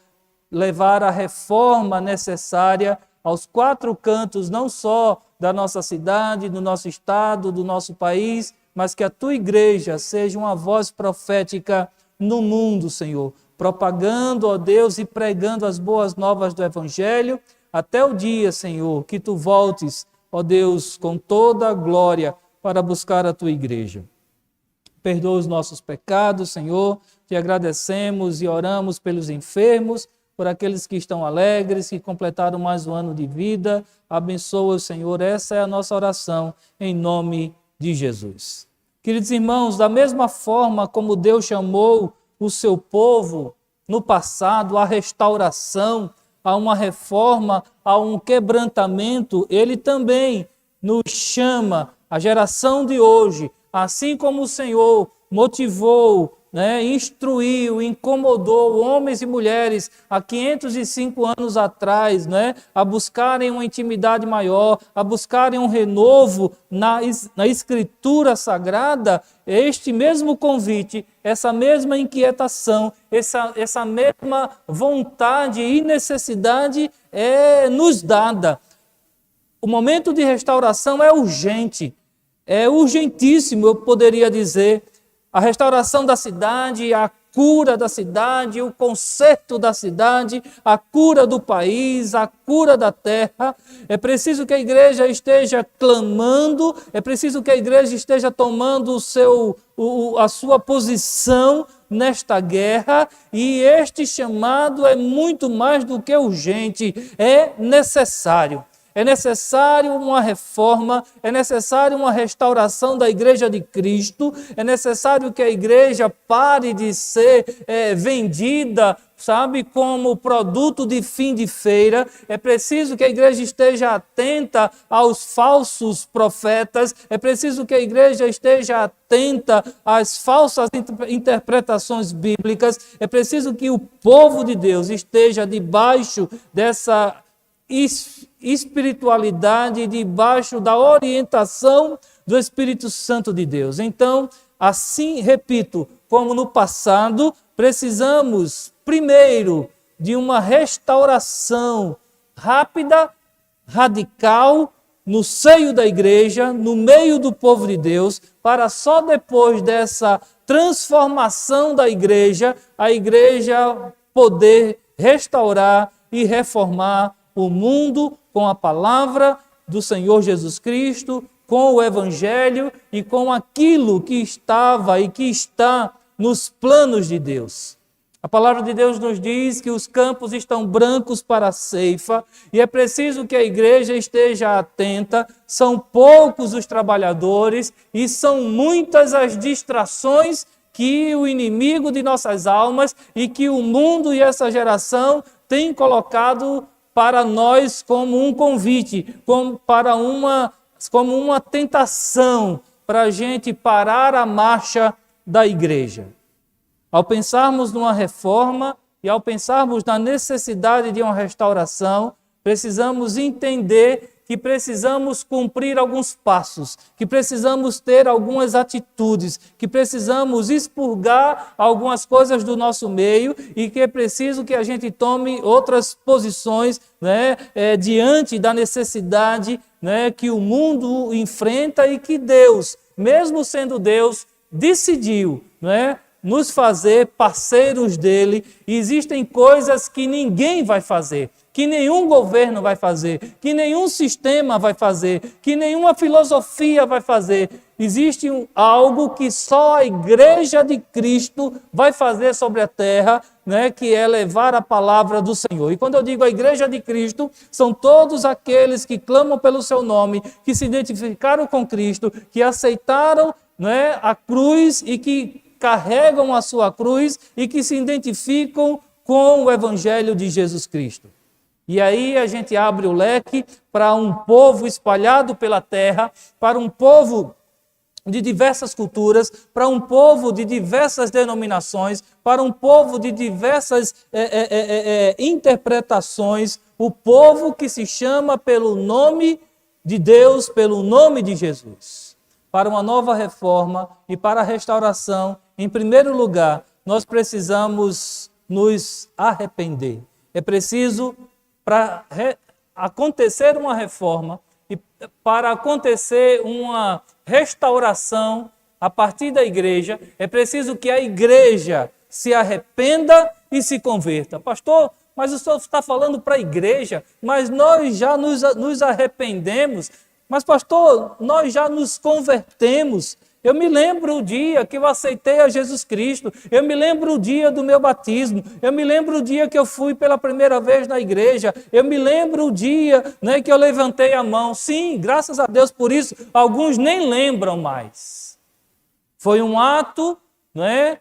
levar a reforma necessária aos quatro cantos, não só da nossa cidade, do nosso estado, do nosso país, mas que a Tua igreja seja uma voz profética no mundo, Senhor, propagando, ó Deus, e pregando as boas novas do Evangelho, até o dia, Senhor, que Tu voltes, ó Deus, com toda a glória para buscar a Tua igreja. Perdoa os nossos pecados, Senhor, Te agradecemos e oramos pelos enfermos, por aqueles que estão alegres, que completaram mais um ano de vida. Abençoa, Senhor, essa é a nossa oração, em nome de Jesus. Queridos irmãos, da mesma forma como Deus chamou o seu povo no passado à restauração, a uma reforma, a um quebrantamento, Ele também nos chama, a geração de hoje, assim como o Senhor motivou, instruiu, incomodou homens e mulheres há 505 anos atrás, a buscarem uma intimidade maior, a buscarem um renovo na Escritura Sagrada. Este mesmo convite, essa mesma inquietação, essa mesma vontade e necessidade é nos dada. O momento de restauração é urgente, é urgentíssimo, eu poderia dizer. A restauração da cidade, a cura da cidade, o conserto da cidade, a cura do país, a cura da terra. É preciso que a igreja esteja clamando, é preciso que a igreja esteja tomando a sua posição nesta guerra, e este chamado é muito mais do que urgente, é necessário. É necessário uma reforma, é necessário uma restauração da igreja de Cristo, é necessário que a igreja pare de ser vendida, como produto de fim de feira. É preciso que a igreja esteja atenta aos falsos profetas, é preciso que a igreja esteja atenta às falsas interpretações bíblicas, é preciso que o povo de Deus esteja debaixo dessa espiritualidade, debaixo da orientação do Espírito Santo de Deus. Então, assim, repito, como no passado, precisamos primeiro de uma restauração rápida, radical, no seio da igreja, no meio do povo de Deus, para só depois dessa transformação da igreja, a igreja poder restaurar e reformar o mundo com a palavra do Senhor Jesus Cristo, com o Evangelho e com aquilo que estava e que está nos planos de Deus. A palavra de Deus nos diz que os campos estão brancos para a ceifa e é preciso que a igreja esteja atenta. São poucos os trabalhadores e são muitas as distrações que o inimigo de nossas almas e que o mundo e essa geração têm colocado para nós como um convite, como uma tentação para a gente parar a marcha da igreja. Ao pensarmos numa reforma e ao pensarmos na necessidade de uma restauração, precisamos entender que precisamos cumprir alguns passos, que precisamos ter algumas atitudes, que precisamos expurgar algumas coisas do nosso meio e que é preciso que a gente tome outras posições diante da necessidade que o mundo enfrenta e que Deus, mesmo sendo Deus, decidiu nos fazer parceiros dele. E existem coisas que ninguém vai fazer, que nenhum governo vai fazer, que nenhum sistema vai fazer, que nenhuma filosofia vai fazer, existe algo que só a igreja de Cristo vai fazer sobre a terra, né, que é levar a palavra do Senhor. E quando eu digo a igreja de Cristo, são todos aqueles que clamam pelo seu nome, que se identificaram com Cristo, que aceitaram, né, a cruz e que carregam a sua cruz e que se identificam com o evangelho de Jesus Cristo. E aí a gente abre o leque para um povo espalhado pela terra, para um povo de diversas culturas, para um povo de diversas denominações, para um povo de diversas interpretações, o povo que se chama pelo nome de Deus, pelo nome de Jesus. Para uma nova reforma e para a restauração, em primeiro lugar, nós precisamos nos arrepender. É preciso, para acontecer uma reforma e para acontecer uma restauração a partir da igreja, é preciso que a igreja se arrependa e se converta. Pastor, mas o senhor está falando para a igreja, mas nós já nos arrependemos. Mas pastor, nós já nos convertemos. Eu me lembro o dia que eu aceitei a Jesus Cristo, eu me lembro o dia do meu batismo, eu me lembro o dia que eu fui pela primeira vez na igreja, eu me lembro o dia, né, que eu levantei a mão. Sim, graças a Deus por isso, alguns nem lembram mais. Foi um ato, né,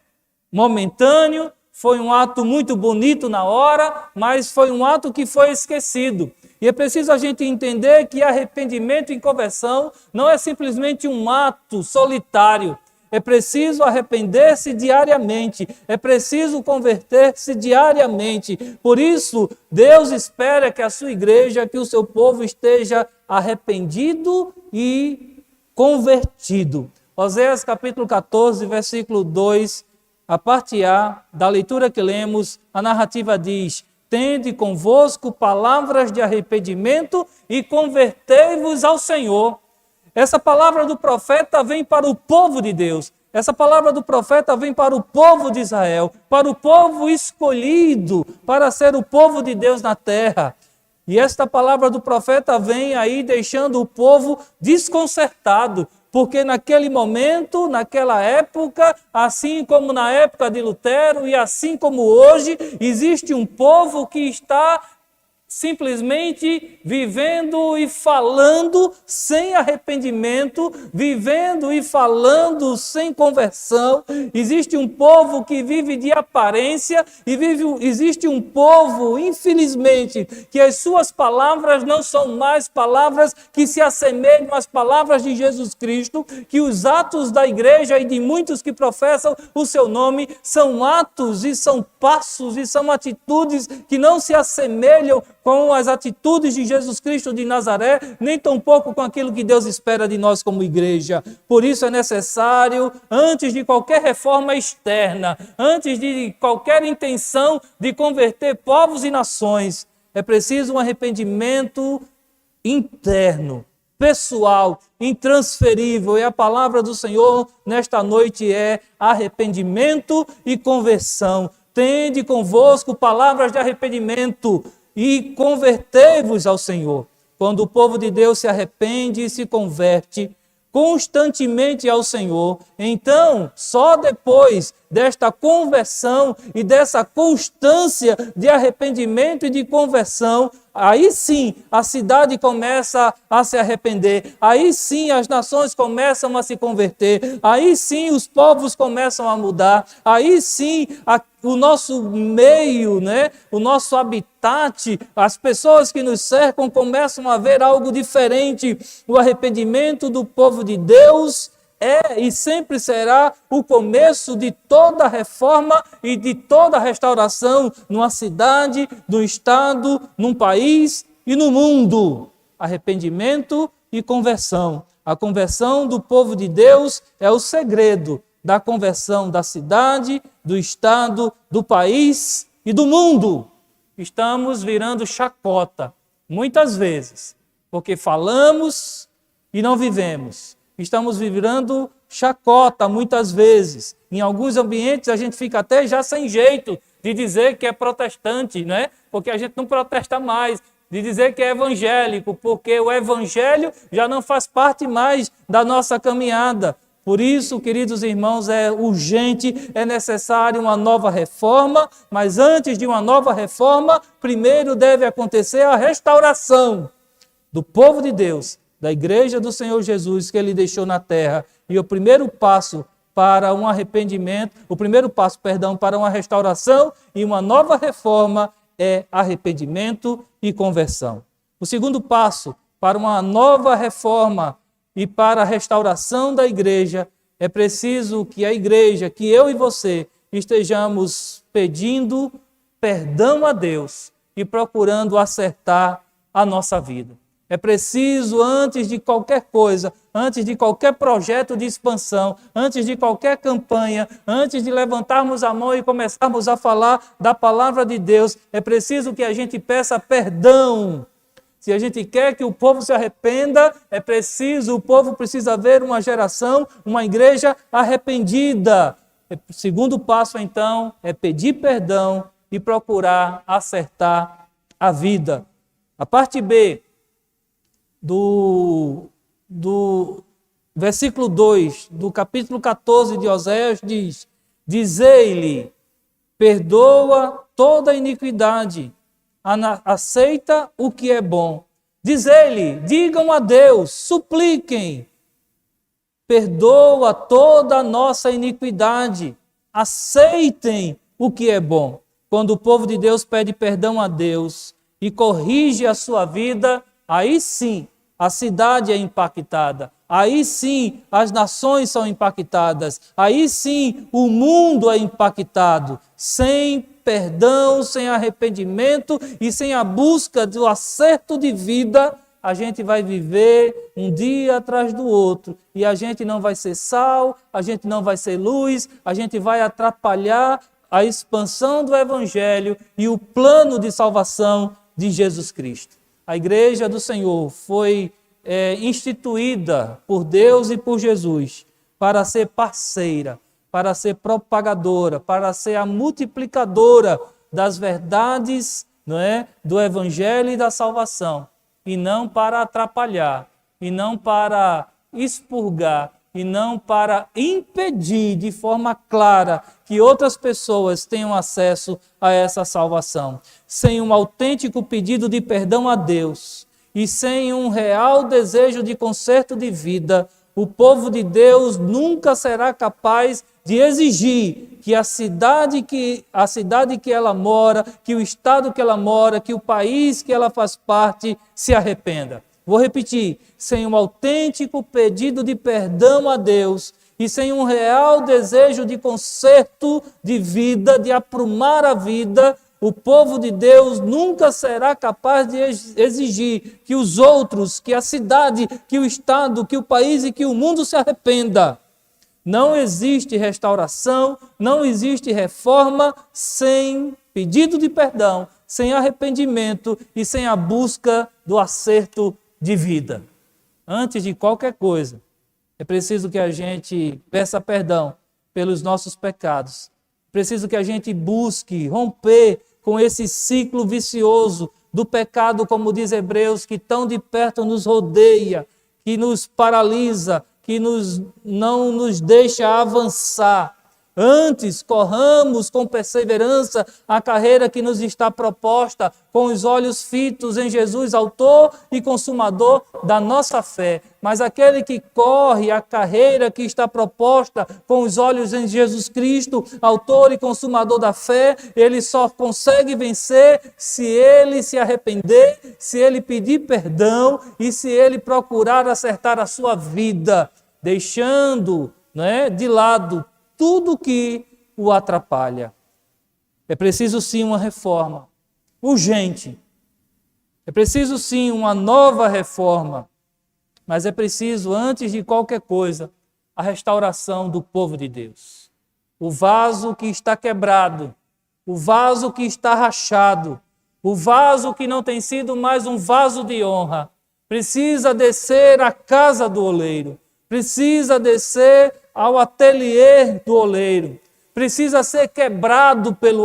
momentâneo, foi um ato muito bonito na hora, mas foi um ato que foi esquecido. E é preciso a gente entender que arrependimento e conversão não é simplesmente um ato solitário. É preciso arrepender-se diariamente. É preciso converter-se diariamente. Por isso, Deus espera que a sua igreja, que o seu povo esteja arrependido e convertido. Oséias capítulo 14, versículo 2, a parte A da leitura que lemos, a narrativa diz: tende convosco palavras de arrependimento e convertei-vos ao Senhor. Essa palavra do profeta vem para o povo de Deus. Essa palavra do profeta vem para o povo de Israel, para o povo escolhido, para ser o povo de Deus na terra. E esta palavra do profeta vem aí deixando o povo desconcertado, porque naquele momento, naquela época, assim como na época de Lutero e assim como hoje, existe um povo que está simplesmente vivendo e falando sem arrependimento, vivendo e falando sem conversão. Existe um povo que vive de aparência e existe um povo, infelizmente, que as suas palavras não são mais palavras que se assemelham às palavras de Jesus Cristo, que os atos da igreja e de muitos que professam o seu nome são atos e são passos e são atitudes que não se assemelham com as atitudes de Jesus Cristo de Nazaré, nem tampouco com aquilo que Deus espera de nós como igreja. Por isso é necessário, antes de qualquer reforma externa, antes de qualquer intenção de converter povos e nações, é preciso um arrependimento interno, pessoal, intransferível. E a palavra do Senhor nesta noite é arrependimento e conversão. Tende convosco palavras de arrependimento e convertei-vos ao Senhor. Quando o povo de Deus se arrepende e se converte constantemente ao Senhor, então, só depois desta conversão e dessa constância de arrependimento e de conversão, aí sim a cidade começa a se arrepender, aí sim as nações começam a se converter, aí sim os povos começam a mudar, aí sim o nosso meio, né, o nosso habitat, as pessoas que nos cercam começam a ver algo diferente. O arrependimento do povo de Deus é e sempre será o começo de toda reforma e de toda restauração numa cidade, num estado, num país e no mundo. Arrependimento e conversão. A conversão do povo de Deus é o segredo da conversão da cidade, do estado, do país e do mundo. Estamos virando chacota, muitas vezes, porque falamos e não vivemos. Estamos virando chacota muitas vezes. Em alguns ambientes a gente fica até já sem jeito de dizer que é protestante, né? Porque a gente não protesta mais. de dizer que é evangélico, porque o evangelho já não faz parte mais da nossa caminhada. Por isso, queridos irmãos, é urgente, é necessário uma nova reforma, mas antes de uma nova reforma, primeiro deve acontecer a restauração do povo de Deus, da igreja do Senhor Jesus que ele deixou na terra. E o primeiro passo para um arrependimento, para uma restauração e uma nova reforma é arrependimento e conversão. O segundo passo para uma nova reforma e para a restauração da igreja, é preciso que a igreja, que eu e você, estejamos pedindo perdão a Deus e procurando acertar a nossa vida. É preciso, antes de qualquer coisa, antes de qualquer projeto de expansão, antes de qualquer campanha, antes de levantarmos a mão e começarmos a falar da palavra de Deus, é preciso que a gente peça perdão. Se a gente quer que o povo se arrependa, o povo precisa ver uma geração, uma igreja arrependida. O segundo passo, então, é pedir perdão e procurar acertar a vida. A parte B do versículo 2 do capítulo 14 de Oséias diz: Dizei-lhe, perdoa toda iniquidade, aceita o que é bom. Dizei-lhe, digam a Deus, supliquem, perdoa toda a nossa iniquidade, aceitem o que é bom. Quando o povo de Deus pede perdão a Deus e corrige a sua vida, aí sim a cidade é impactada, aí sim as nações são impactadas, aí sim o mundo é impactado. Sem perdão, sem arrependimento e sem a busca do acerto de vida, a gente vai viver um dia atrás do outro e a gente não vai ser sal, a gente não vai ser luz, a gente vai atrapalhar a expansão do evangelho e o plano de salvação de Jesus Cristo. A igreja do Senhor foi instituída por Deus e por Jesus para ser parceira, para ser propagadora, para ser a multiplicadora das verdades, não é, do evangelho e da salvação, e não para atrapalhar, e não para expurgar, e não para impedir de forma clara que outras pessoas tenham acesso a essa salvação. Sem um autêntico pedido de perdão a Deus e sem um real desejo de conserto de vida, o povo de Deus nunca será capaz de exigir que a cidade que ela mora, que o estado que ela mora, que o país que ela faz parte se arrependa. Vou repetir, sem um autêntico pedido de perdão a Deus e sem um real desejo de conserto de vida, de aprumar a vida, o povo de Deus nunca será capaz de exigir que os outros, que a cidade, que o estado, que o país e que o mundo se arrependa. Não existe restauração, não existe reforma sem pedido de perdão, sem arrependimento e sem a busca do acerto de vida. Antes de qualquer coisa, é preciso que a gente peça perdão pelos nossos pecados. Preciso que a gente busque romper com esse ciclo vicioso do pecado, como diz Hebreus, que tão de perto nos rodeia, que nos paralisa, que não nos deixa avançar. Antes, corramos com perseverança a carreira que nos está proposta, com os olhos fitos em Jesus, autor e consumador da nossa fé. Mas aquele que corre a carreira que está proposta com os olhos em Jesus Cristo, autor e consumador da fé, ele só consegue vencer se ele se arrepender, se ele pedir perdão e se ele procurar acertar a sua vida, deixando, de lado tudo que o atrapalha. É preciso sim uma reforma urgente. É preciso sim uma nova reforma. Mas é preciso, antes de qualquer coisa, a restauração do povo de Deus. O vaso que está quebrado, o vaso que está rachado, o vaso que não tem sido mais um vaso de honra, precisa descer à casa do oleiro, precisa descer ao ateliê do oleiro, precisa ser quebrado pelo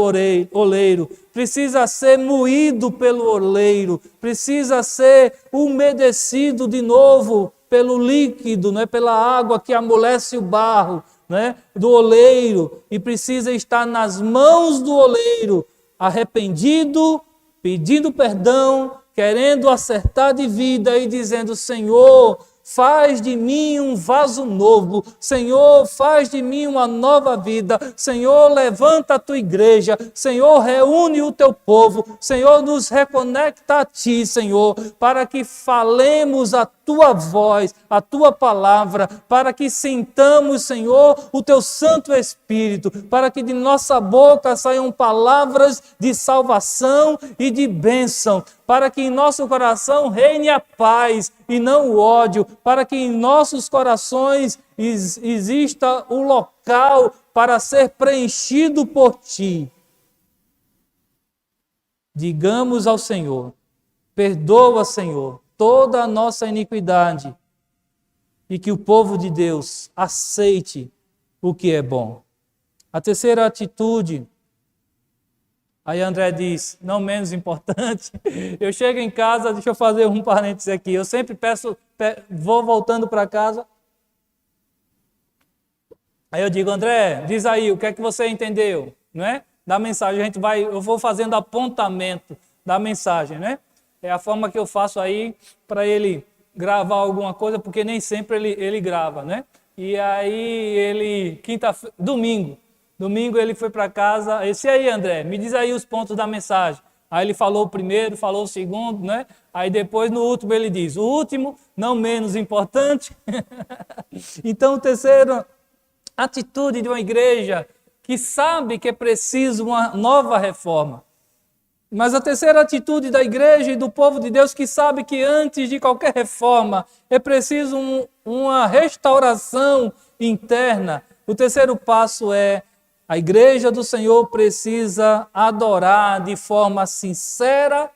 oleiro, precisa ser moído pelo oleiro, precisa ser umedecido de novo pelo líquido, né, pela água que amolece o barro, né, do oleiro, e precisa estar nas mãos do oleiro, arrependido, pedindo perdão, querendo acertar de vida e dizendo: Senhor, faz de mim um vaso novo. Senhor, faz de mim uma nova vida. Senhor, levanta a tua igreja. Senhor, reúne o teu povo. Senhor, nos reconecta a ti, Senhor, para que falemos a tua voz, a tua palavra, para que sintamos, Senhor, o teu Santo Espírito, para que de nossa boca saiam palavras de salvação e de bênção, para que em nosso coração reine a paz e não o ódio, para que em nossos corações exista o local para ser preenchido por ti. Digamos ao Senhor: perdoa, Senhor, toda a nossa iniquidade, e que o povo de Deus aceite o que é bom. A terceira atitude, aí André diz, não menos importante, eu chego em casa, deixa eu fazer um parênteses aqui, eu sempre vou voltando para casa, aí eu digo: André, diz aí, o que é que você entendeu, não é? Da mensagem, eu vou fazendo apontamento da mensagem, né? É a forma que eu faço aí para ele gravar alguma coisa, porque nem sempre ele grava, né? E aí domingo ele foi para casa, esse aí, André, me diz aí os pontos da mensagem. Aí ele falou o primeiro, falou o segundo, né? Aí depois no último ele diz, o último, não menos importante. Então, terceira atitude de uma igreja que sabe que é preciso uma nova reforma. Mas a terceira atitude da igreja e do povo de Deus que sabe que antes de qualquer reforma é preciso uma restauração interna. O terceiro passo é: a igreja do Senhor precisa adorar de forma sincera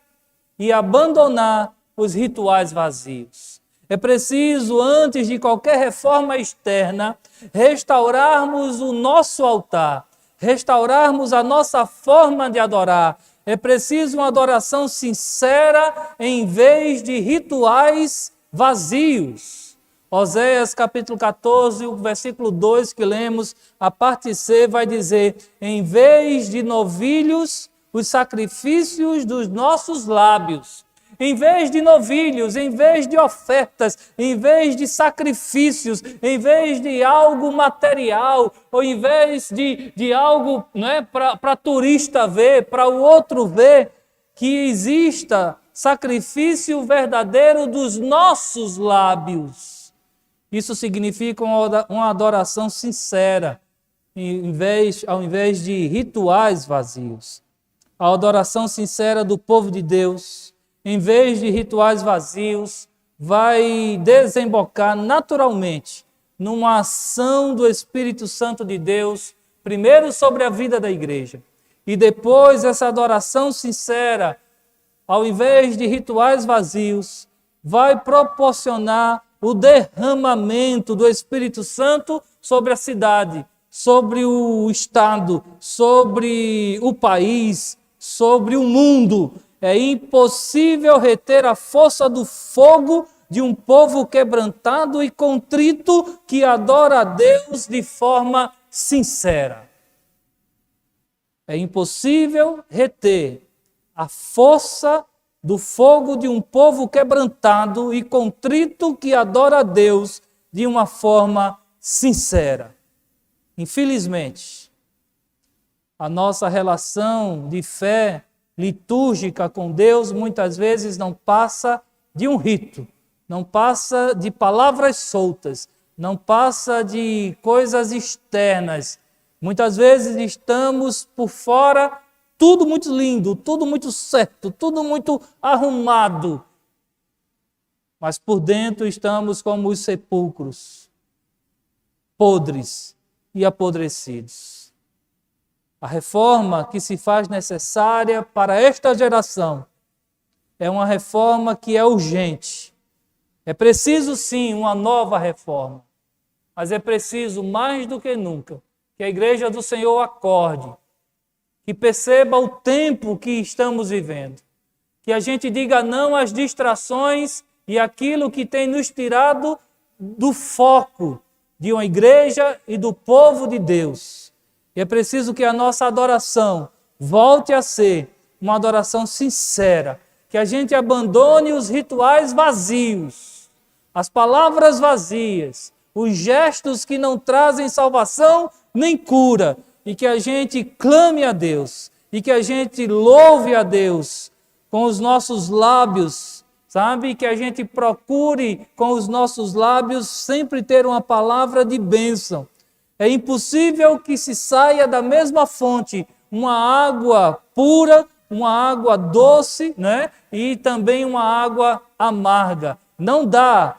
e abandonar os rituais vazios. É preciso, antes de qualquer reforma externa, restaurarmos o nosso altar, restaurarmos a nossa forma de adorar. É preciso uma adoração sincera em vez de rituais vazios. Oséias capítulo 14, o versículo 2 que lemos, a parte C vai dizer: em vez de novilhos, os sacrifícios dos nossos lábios. Em vez de novilhos, em vez de ofertas, em vez de sacrifícios, em vez de algo material, ou em vez de algo, né, para turista ver, para o outro ver, que exista sacrifício verdadeiro dos nossos lábios. Isso significa uma adoração sincera, ao invés de rituais vazios. A adoração sincera do povo de Deus, em vez de rituais vazios, vai desembocar naturalmente numa ação do Espírito Santo de Deus, primeiro sobre a vida da igreja, e depois essa adoração sincera, ao invés de rituais vazios, vai proporcionar o derramamento do Espírito Santo sobre a cidade, sobre o estado, sobre o país, sobre o mundo. É impossível reter a força do fogo de um povo quebrantado e contrito que adora a Deus de forma sincera. É impossível reter a força do fogo de um povo quebrantado e contrito que adora a Deus de uma forma sincera. Infelizmente, a nossa relação de fé litúrgica com Deus muitas vezes não passa de um rito, não passa de palavras soltas, não passa de coisas externas. Muitas vezes estamos por fora, tudo muito lindo, tudo muito certo, tudo muito arrumado, mas por dentro estamos como os sepulcros, podres e apodrecidos. A reforma que se faz necessária para esta geração é uma reforma que é urgente. É preciso sim uma nova reforma, mas é preciso mais do que nunca que a igreja do Senhor acorde, que perceba o tempo que estamos vivendo, que a gente diga não às distrações e aquilo que tem nos tirado do foco de uma igreja e do povo de Deus. E é preciso que a nossa adoração volte a ser uma adoração sincera, que a gente abandone os rituais vazios, as palavras vazias, os gestos que não trazem salvação nem cura, e que a gente clame a Deus, e que a gente louve a Deus com os nossos lábios, sabe? Que a gente procure com os nossos lábios sempre ter uma palavra de bênção. É impossível que se saia da mesma fonte uma água pura, uma água doce, né? E também uma água amarga. Não dá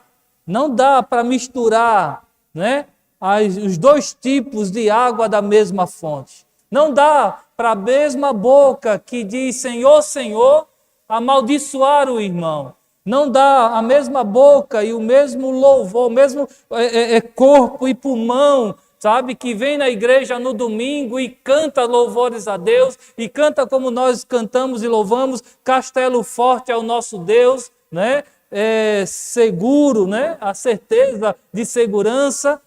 para misturar, né? Os dois tipos de água da mesma fonte. Não dá para a mesma boca que diz Senhor, Senhor, amaldiçoar o irmão. Não dá a mesma boca e o mesmo louvor, o mesmo corpo e pulmão, sabe, que vem na igreja no domingo e canta louvores a Deus, e canta como nós cantamos e louvamos, Castelo Forte é o nosso Deus, né? Seguro, né? A certeza de segurança.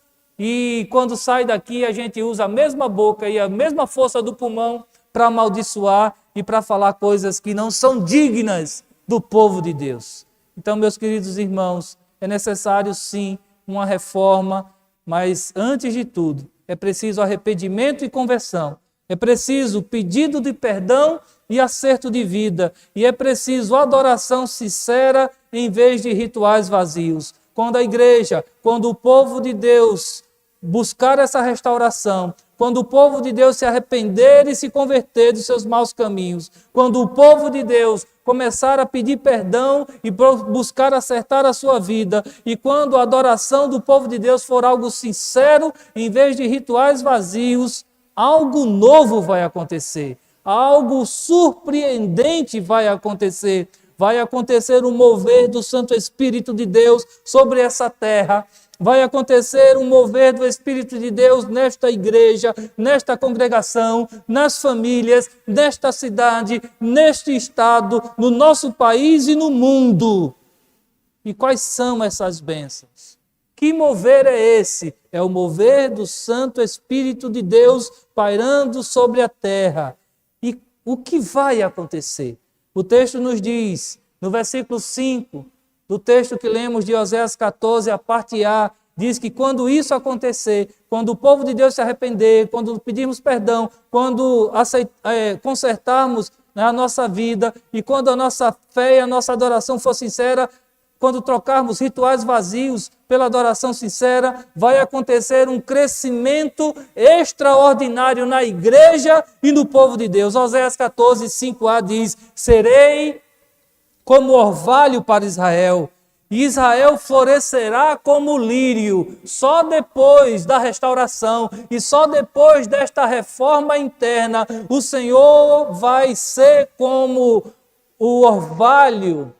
E quando sai daqui, a gente usa a mesma boca e a mesma força do pulmão para amaldiçoar e para falar coisas que não são dignas do povo de Deus. Então, meus queridos irmãos, é necessário sim uma reforma, mas antes de tudo, é preciso arrependimento e conversão. É preciso pedido de perdão e acerto de vida. E é preciso adoração sincera em vez de rituais vazios. Quando a igreja, quando o povo de Deus buscar essa restauração, quando o povo de Deus se arrepender e se converter dos seus maus caminhos, quando o povo de Deus começar a pedir perdão e buscar acertar a sua vida, e quando a adoração do povo de Deus for algo sincero, em vez de rituais vazios, algo novo vai acontecer, algo surpreendente vai acontecer. Vai acontecer um mover do Santo Espírito de Deus sobre essa terra. Vai acontecer um mover do Espírito de Deus nesta igreja, nesta congregação, nas famílias, nesta cidade, neste estado, no nosso país e no mundo. E quais são essas bênçãos? Que mover é esse? É o mover do Santo Espírito de Deus pairando sobre a terra. E o que vai acontecer? O texto nos diz, no versículo 5, do texto que lemos de Oséias 14, a parte A, diz que quando isso acontecer, quando o povo de Deus se arrepender, quando pedirmos perdão, quando consertarmos a nossa vida e quando a nossa fé e a nossa adoração for sincera, quando trocarmos rituais vazios pela adoração sincera, vai acontecer um crescimento extraordinário na igreja e no povo de Deus. Oséias 14, 5a diz, serei como orvalho para Israel, e Israel florescerá como lírio. Só depois da restauração e só depois desta reforma interna, o Senhor vai ser como o orvalho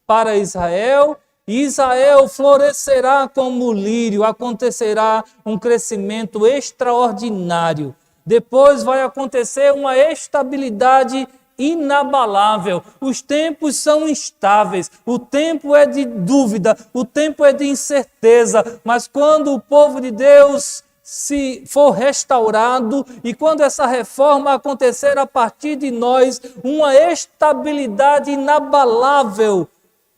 para Israel, e Israel florescerá como lírio, acontecerá um crescimento extraordinário. Depois vai acontecer uma estabilidade inabalável. Os tempos são instáveis, o tempo é de dúvida, o tempo é de incerteza, mas quando o povo de Deus se for restaurado e quando essa reforma acontecer a partir de nós, uma estabilidade inabalável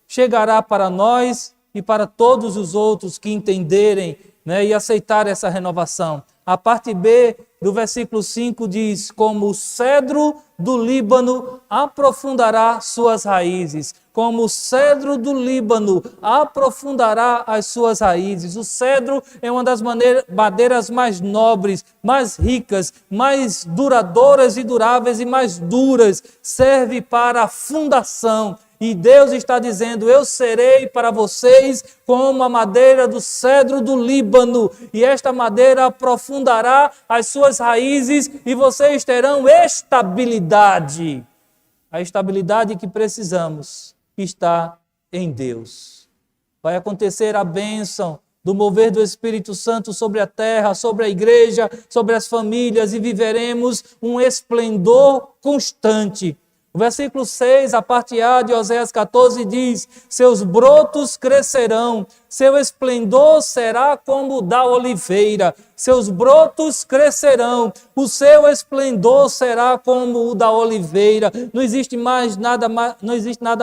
chegará para nós e para todos os outros que entenderem, né, e aceitar essa renovação. A parte B do versículo 5 diz, como o cedro do Líbano aprofundará suas raízes, como o cedro do Líbano aprofundará as suas raízes. O cedro é uma das madeiras mais nobres, mais ricas, mais duradouras e duráveis e mais duras, serve para a fundação. E Deus está dizendo, eu serei para vocês como a madeira do cedro do Líbano, e esta madeira aprofundará as suas raízes e vocês terão estabilidade. A estabilidade que precisamos está em Deus. Vai acontecer a bênção do mover do Espírito Santo sobre a terra, sobre a igreja, sobre as famílias, e viveremos um esplendor constante. O versículo 6, a parte A de Oséias 14 diz: seus brotos crescerão, seu esplendor será como o da oliveira. Seus brotos crescerão, o seu esplendor será como o da oliveira. Não existe nada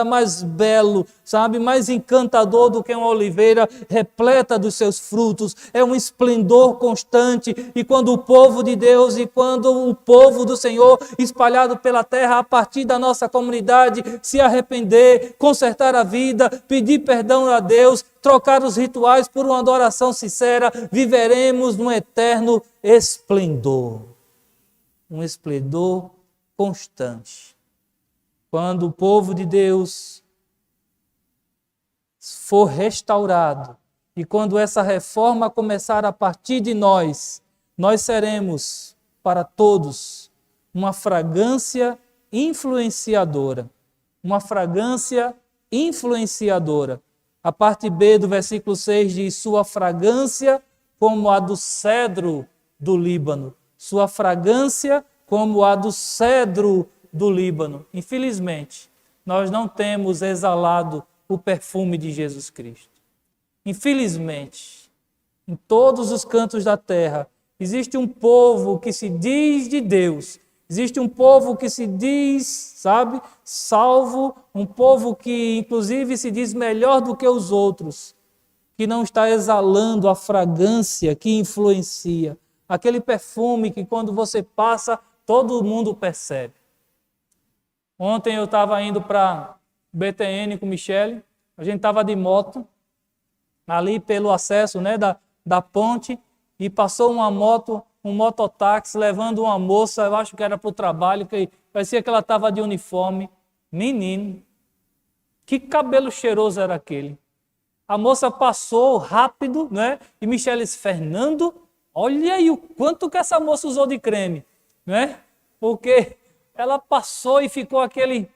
mais belo, sabe, mais encantador do que uma oliveira repleta dos seus frutos. É um esplendor constante. E quando o povo de Deus e quando o povo do Senhor espalhado pela terra, a partir da nossa comunidade, se arrepender, consertar a vida, pedir perdão a Deus, trocar os rituais por uma adoração sincera, viveremos num eterno esplendor. Um esplendor constante. Quando o povo de Deus for restaurado e quando essa reforma começar a partir de nós, nós seremos para todos uma fragrância influenciadora. Uma fragrância influenciadora. A parte B do versículo 6 diz: sua fragrância como a do cedro do Líbano. Sua fragrância como a do cedro do Líbano. Infelizmente, nós não temos exalado o perfume de Jesus Cristo. Infelizmente, em todos os cantos da terra, existe um povo que se diz de Deus. Existe um povo que se diz, sabe, salvo, um povo que inclusive se diz melhor do que os outros, que não está exalando a fragrância que influencia, aquele perfume que quando você passa, todo mundo percebe. Ontem eu estava indo para BTN com Michele, a gente estava de moto, ali pelo acesso, né, da ponte, e passou uma moto, um mototáxi levando uma moça, eu acho que era para o trabalho, que parecia que ela estava de uniforme. Menino, que cabelo cheiroso era aquele. A moça passou rápido, né? E Michele disse: Fernando, olha aí o quanto que essa moça usou de creme, né? Porque ela passou e ficou aquele...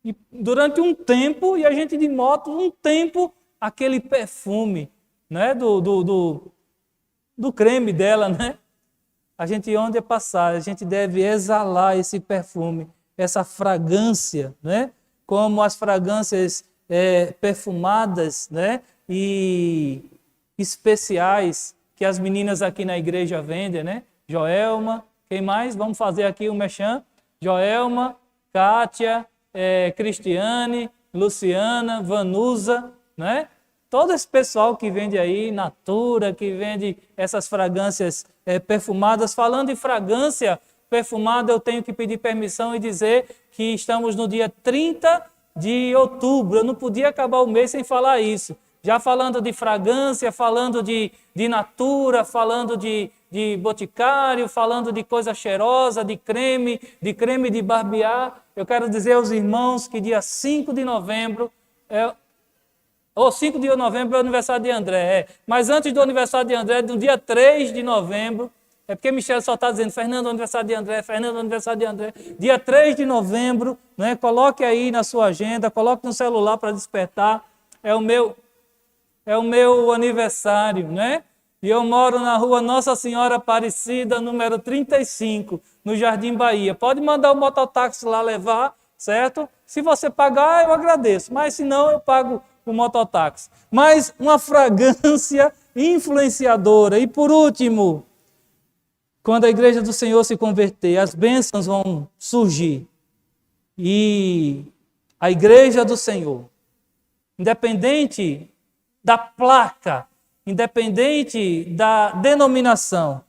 E durante um tempo, e a gente de moto, um tempo, aquele perfume, né? Do creme dela, né? A gente, onde é passar, a gente deve exalar esse perfume, essa fragrância, né? Como as fragrâncias perfumadas, né? E especiais que as meninas aqui na igreja vendem, né? Joelma, quem mais? Vamos fazer aqui o merchan. Joelma, Kátia, Cristiane, Luciana, Vanusa, né? Todo esse pessoal que vende aí, Natura, que vende essas fragrâncias perfumadas. Falando em fragrância perfumada, eu tenho que pedir permissão e dizer que estamos no dia 30 de outubro. Eu não podia acabar o mês sem falar isso. Já falando de fragrância, falando de Natura, falando de boticário, falando de coisa cheirosa, de creme de barbear. Eu quero dizer aos irmãos que dia 5 de novembro... 5 de novembro é o aniversário de André. Mas antes do aniversário de André, no dia 3 de novembro, é porque Michele só está dizendo Fernando, aniversário de André, Fernando, aniversário de André. Dia 3 de novembro, né, coloque aí na sua agenda, coloque no celular para despertar. É o meu aniversário, né? E eu moro na rua Nossa Senhora Aparecida, número 35, no Jardim Bahia. Pode mandar o mototáxi lá levar, certo? Se você pagar, eu agradeço. Mas se não, eu pago o mototáxi. Mas uma fragrância influenciadora. E por último, quando a igreja do Senhor se converter, as bênçãos vão surgir. E a igreja do Senhor, independente da placa, independente da denominação,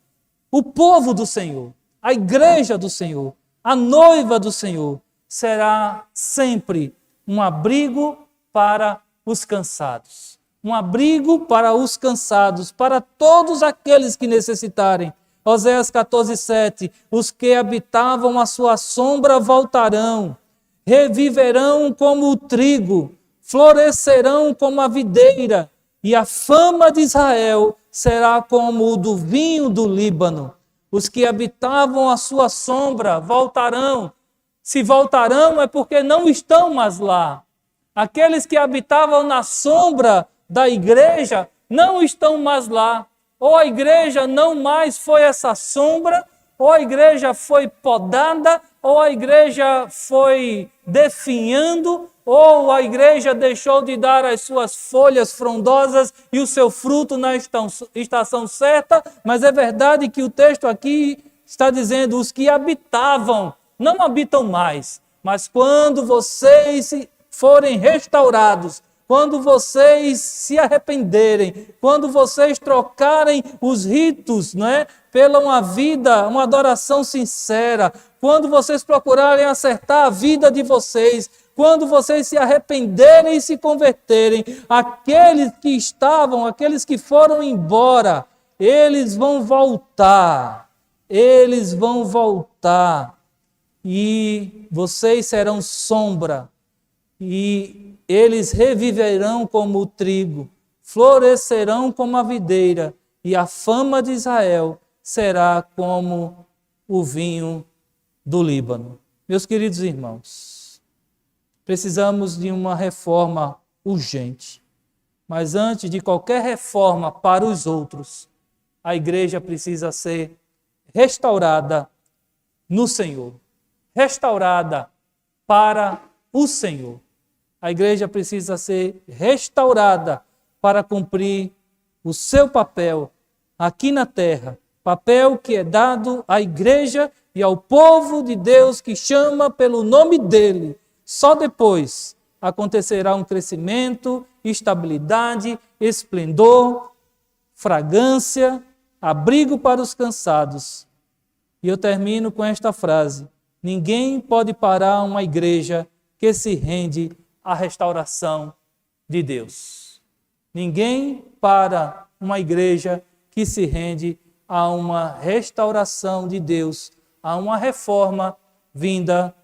o povo do Senhor, a igreja do Senhor, a noiva do Senhor, será sempre um abrigo para os cansados. Um abrigo para os cansados, para todos aqueles que necessitarem. Oséias 14:7, os que habitavam a sua sombra voltarão, reviverão como o trigo, florescerão como a videira, e a fama de Israel será como o do vinho do Líbano. Os que habitavam a sua sombra voltarão. Se voltarão é porque não estão mais lá. Aqueles que habitavam na sombra da igreja não estão mais lá. Ou a igreja não mais foi essa sombra, ou a igreja foi podada, ou a igreja foi definhando, ou a igreja deixou de dar as suas folhas frondosas e o seu fruto na estação certa, mas é verdade que o texto aqui está dizendo: os que habitavam não habitam mais, mas quando vocês forem restaurados, quando vocês se arrependerem, quando vocês trocarem os ritos, pela uma vida, uma adoração sincera, quando vocês procurarem acertar a vida de vocês, quando vocês se arrependerem e se converterem, aqueles que estavam, aqueles que foram embora, eles vão voltar, e vocês serão sombra, e eles reviverão como o trigo, florescerão como a videira, e a fama de Israel será como o vinho do Líbano. Meus queridos irmãos, precisamos de uma reforma urgente. Mas antes de qualquer reforma para os outros, a igreja precisa ser restaurada no Senhor. Restaurada para o Senhor. A igreja precisa ser restaurada para cumprir o seu papel aqui na terra. Papel que é dado à igreja e ao povo de Deus que chama pelo nome dele. Só depois acontecerá um crescimento, estabilidade, esplendor, fragrância, abrigo para os cansados. E eu termino com esta frase: ninguém pode parar uma igreja que se rende à restauração de Deus. Ninguém para uma igreja que se rende a uma restauração de Deus, a uma reforma vinda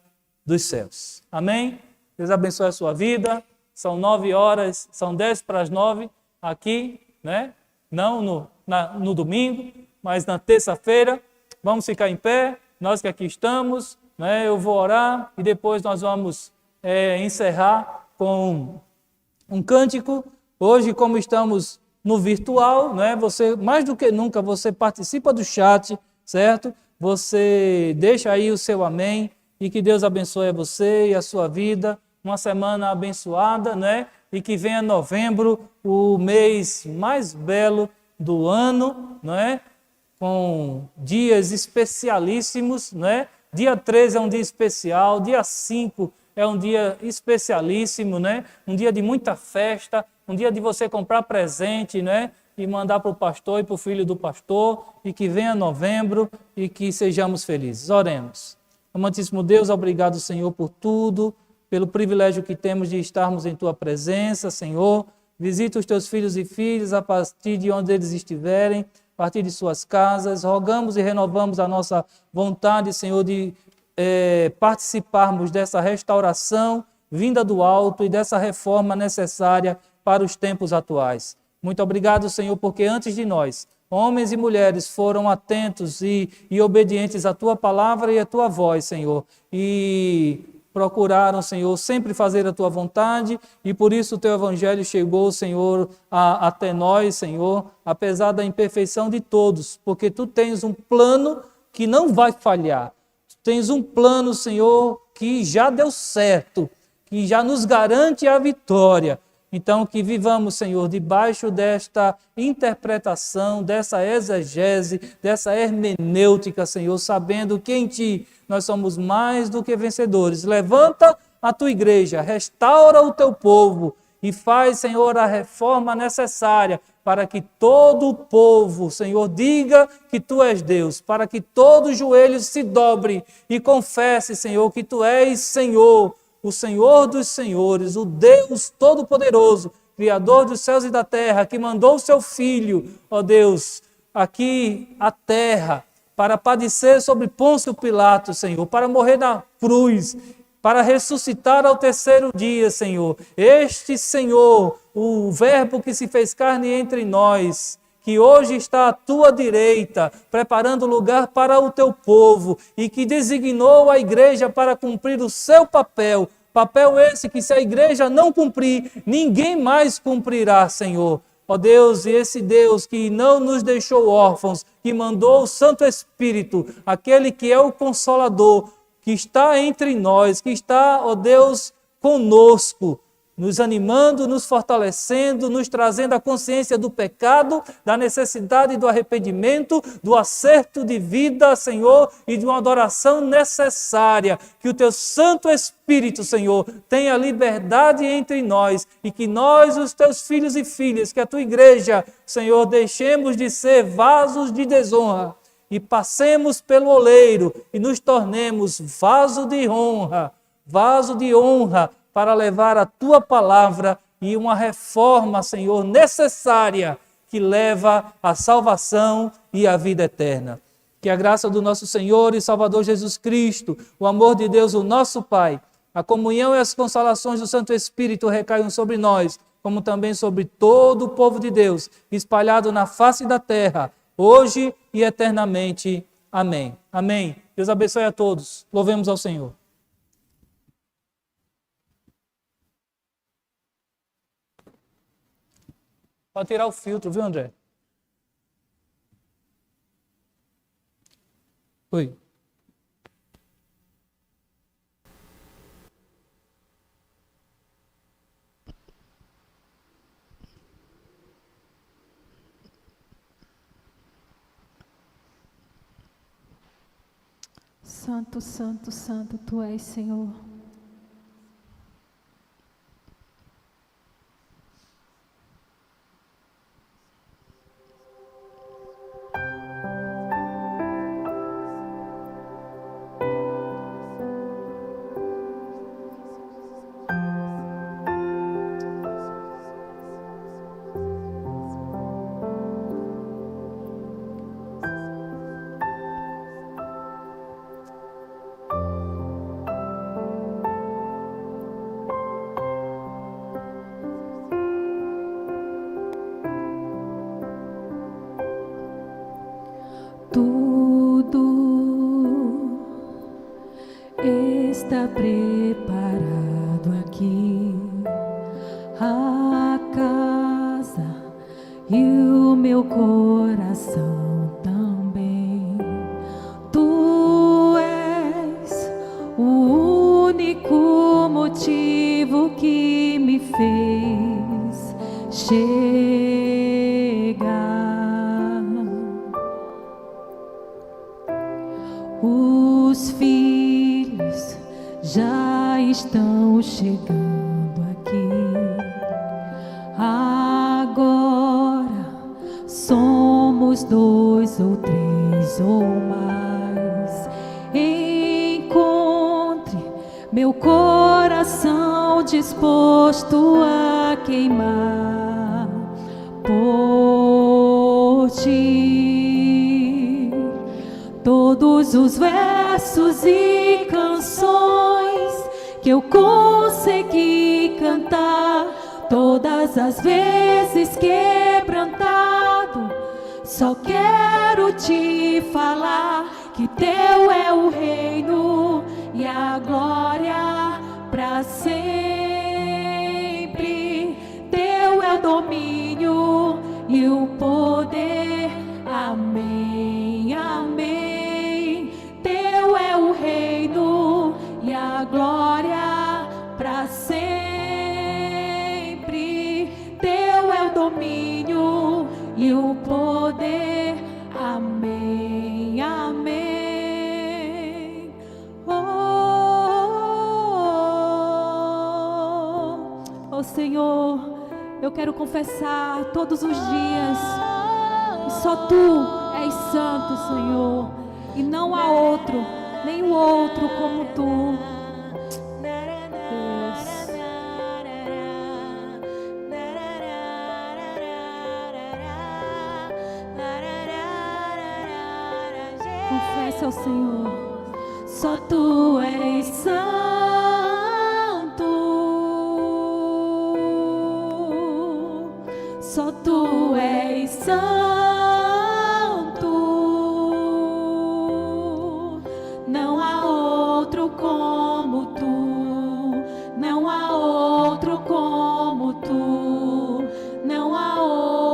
dos céus. Amém? Deus abençoe a sua vida. São 9 horas, são 10 para as 9 aqui, Não no domingo, mas na terça-feira. Vamos ficar em pé, nós que aqui estamos, Eu vou orar e depois nós vamos encerrar com um cântico. Hoje, como estamos no virtual, Você, mais do que nunca, você participa do chat, certo? Você deixa aí o seu amém e que Deus abençoe a você e a sua vida. Uma semana abençoada, E que venha novembro, o mês mais belo do ano, Com dias especialíssimos, Dia 13 é um dia especial, dia 5 é um dia especialíssimo, Um dia de muita festa, um dia de você comprar presente, E mandar para o pastor e para o filho do pastor, e que venha novembro e que sejamos felizes. Oremos. Amantíssimo Deus, obrigado, Senhor, por tudo, pelo privilégio que temos de estarmos em Tua presença, Senhor. Visita os Teus filhos e filhas a partir de onde eles estiverem, a partir de suas casas. Rogamos e renovamos a nossa vontade, Senhor, de participarmos dessa restauração vinda do alto e dessa reforma necessária para os tempos atuais. Muito obrigado, Senhor, porque antes de nós, homens e mulheres foram atentos e obedientes à Tua palavra e à Tua voz, Senhor, e procuraram, Senhor, sempre fazer a Tua vontade, e por isso o Teu Evangelho chegou, Senhor, até nós, Senhor, apesar da imperfeição de todos, porque Tu tens um plano que não vai falhar. Tu tens um plano, Senhor, que já deu certo, que já nos garante a vitória. Então, que vivamos, Senhor, debaixo desta interpretação, dessa exegese, dessa hermenêutica, Senhor, sabendo que em Ti nós somos mais do que vencedores. Levanta a Tua igreja, restaura o Teu povo e faz, Senhor, a reforma necessária para que todo o povo, Senhor, diga que Tu és Deus, para que todo joelho se dobre e confesse, Senhor, que Tu és Senhor, o Senhor dos senhores, o Deus Todo-Poderoso, Criador dos céus e da terra, que mandou o Seu Filho, ó Deus, aqui à terra, para padecer sobre Pôncio Pilato, Senhor, para morrer na cruz, para ressuscitar ao terceiro dia, Senhor. Este Senhor, o Verbo que se fez carne entre nós, que hoje está à Tua direita, preparando lugar para o Teu povo, e que designou a igreja para cumprir o seu papel, papel esse que se a igreja não cumprir, ninguém mais cumprirá, Senhor. Ó Deus, e esse Deus que não nos deixou órfãos, que mandou o Santo Espírito, aquele que é o Consolador, que está entre nós, que está, ó Deus, conosco, nos animando, nos fortalecendo, nos trazendo a consciência do pecado, da necessidade do arrependimento, do acerto de vida, Senhor, e de uma adoração necessária. Que o Teu Santo Espírito, Senhor, tenha liberdade entre nós e que nós, os Teus filhos e filhas, que a Tua igreja, Senhor, deixemos de ser vasos de desonra e passemos pelo oleiro e nos tornemos vaso de honra para levar a Tua palavra e uma reforma, Senhor, necessária que leva à salvação e à vida eterna. Que a graça do nosso Senhor e Salvador Jesus Cristo, o amor de Deus, o nosso Pai, a comunhão e as consolações do Santo Espírito recaiam sobre nós, como também sobre todo o povo de Deus, espalhado na face da terra, hoje e eternamente. Amém. Amém. Deus abençoe a todos. Louvemos ao Senhor. Pode tirar o filtro, viu, André? Oi. Santo, santo, santo, Tu és, Senhor. Tudo está preparado aqui, a casa e o meu coração também. Tu és o único motivo que me fez chegar. Os filhos já estão chegando aqui. Agora somos 2 ou 3 ou mais. Encontre meu coração disposto a queimar por Ti. Todos os versos e canções que eu consegui cantar, todas as vezes quebrantado, só quero Te falar que Teu é o reino e a glória para sempre. Teu é o domínio e o poder. Amém, amém. Teu é o reino e a glória para sempre. Teu é o domínio e o poder. Amém, amém. Oh, Senhor, eu quero confessar todos os dias que só Tu és santo, Senhor, e não há outro, nem o outro como Tu. Confesse ao Senhor, só Tu és santo, só Tu és santo, não há outro como Tu, não há outro como Tu, não há outro.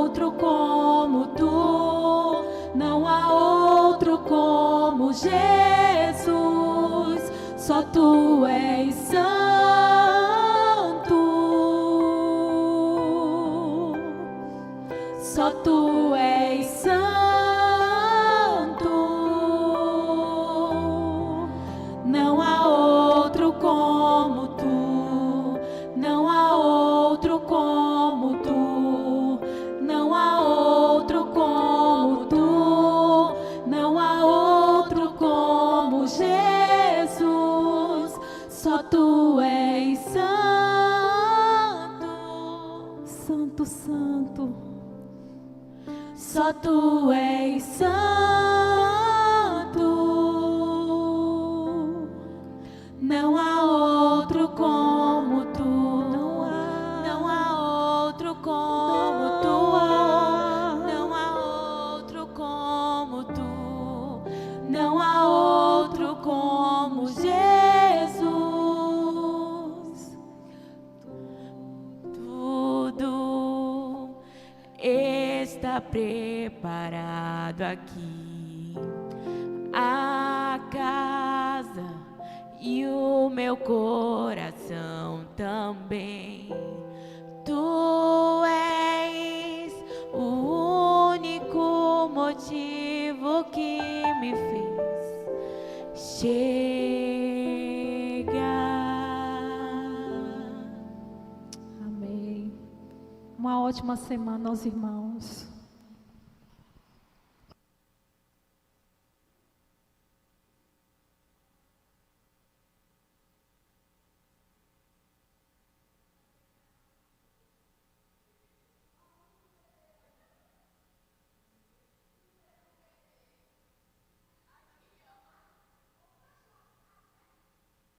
Só tu és santo, Santo, Santo. só tu és santo. Não há outro como tu, não há outro como tu, não há outro como tu, não há outro como Jesus. Tudo está preparado aqui, a casa e o meu coração também. Tu és o único motivo que me fez chegar. Amém. Uma ótima semana aos irmãos.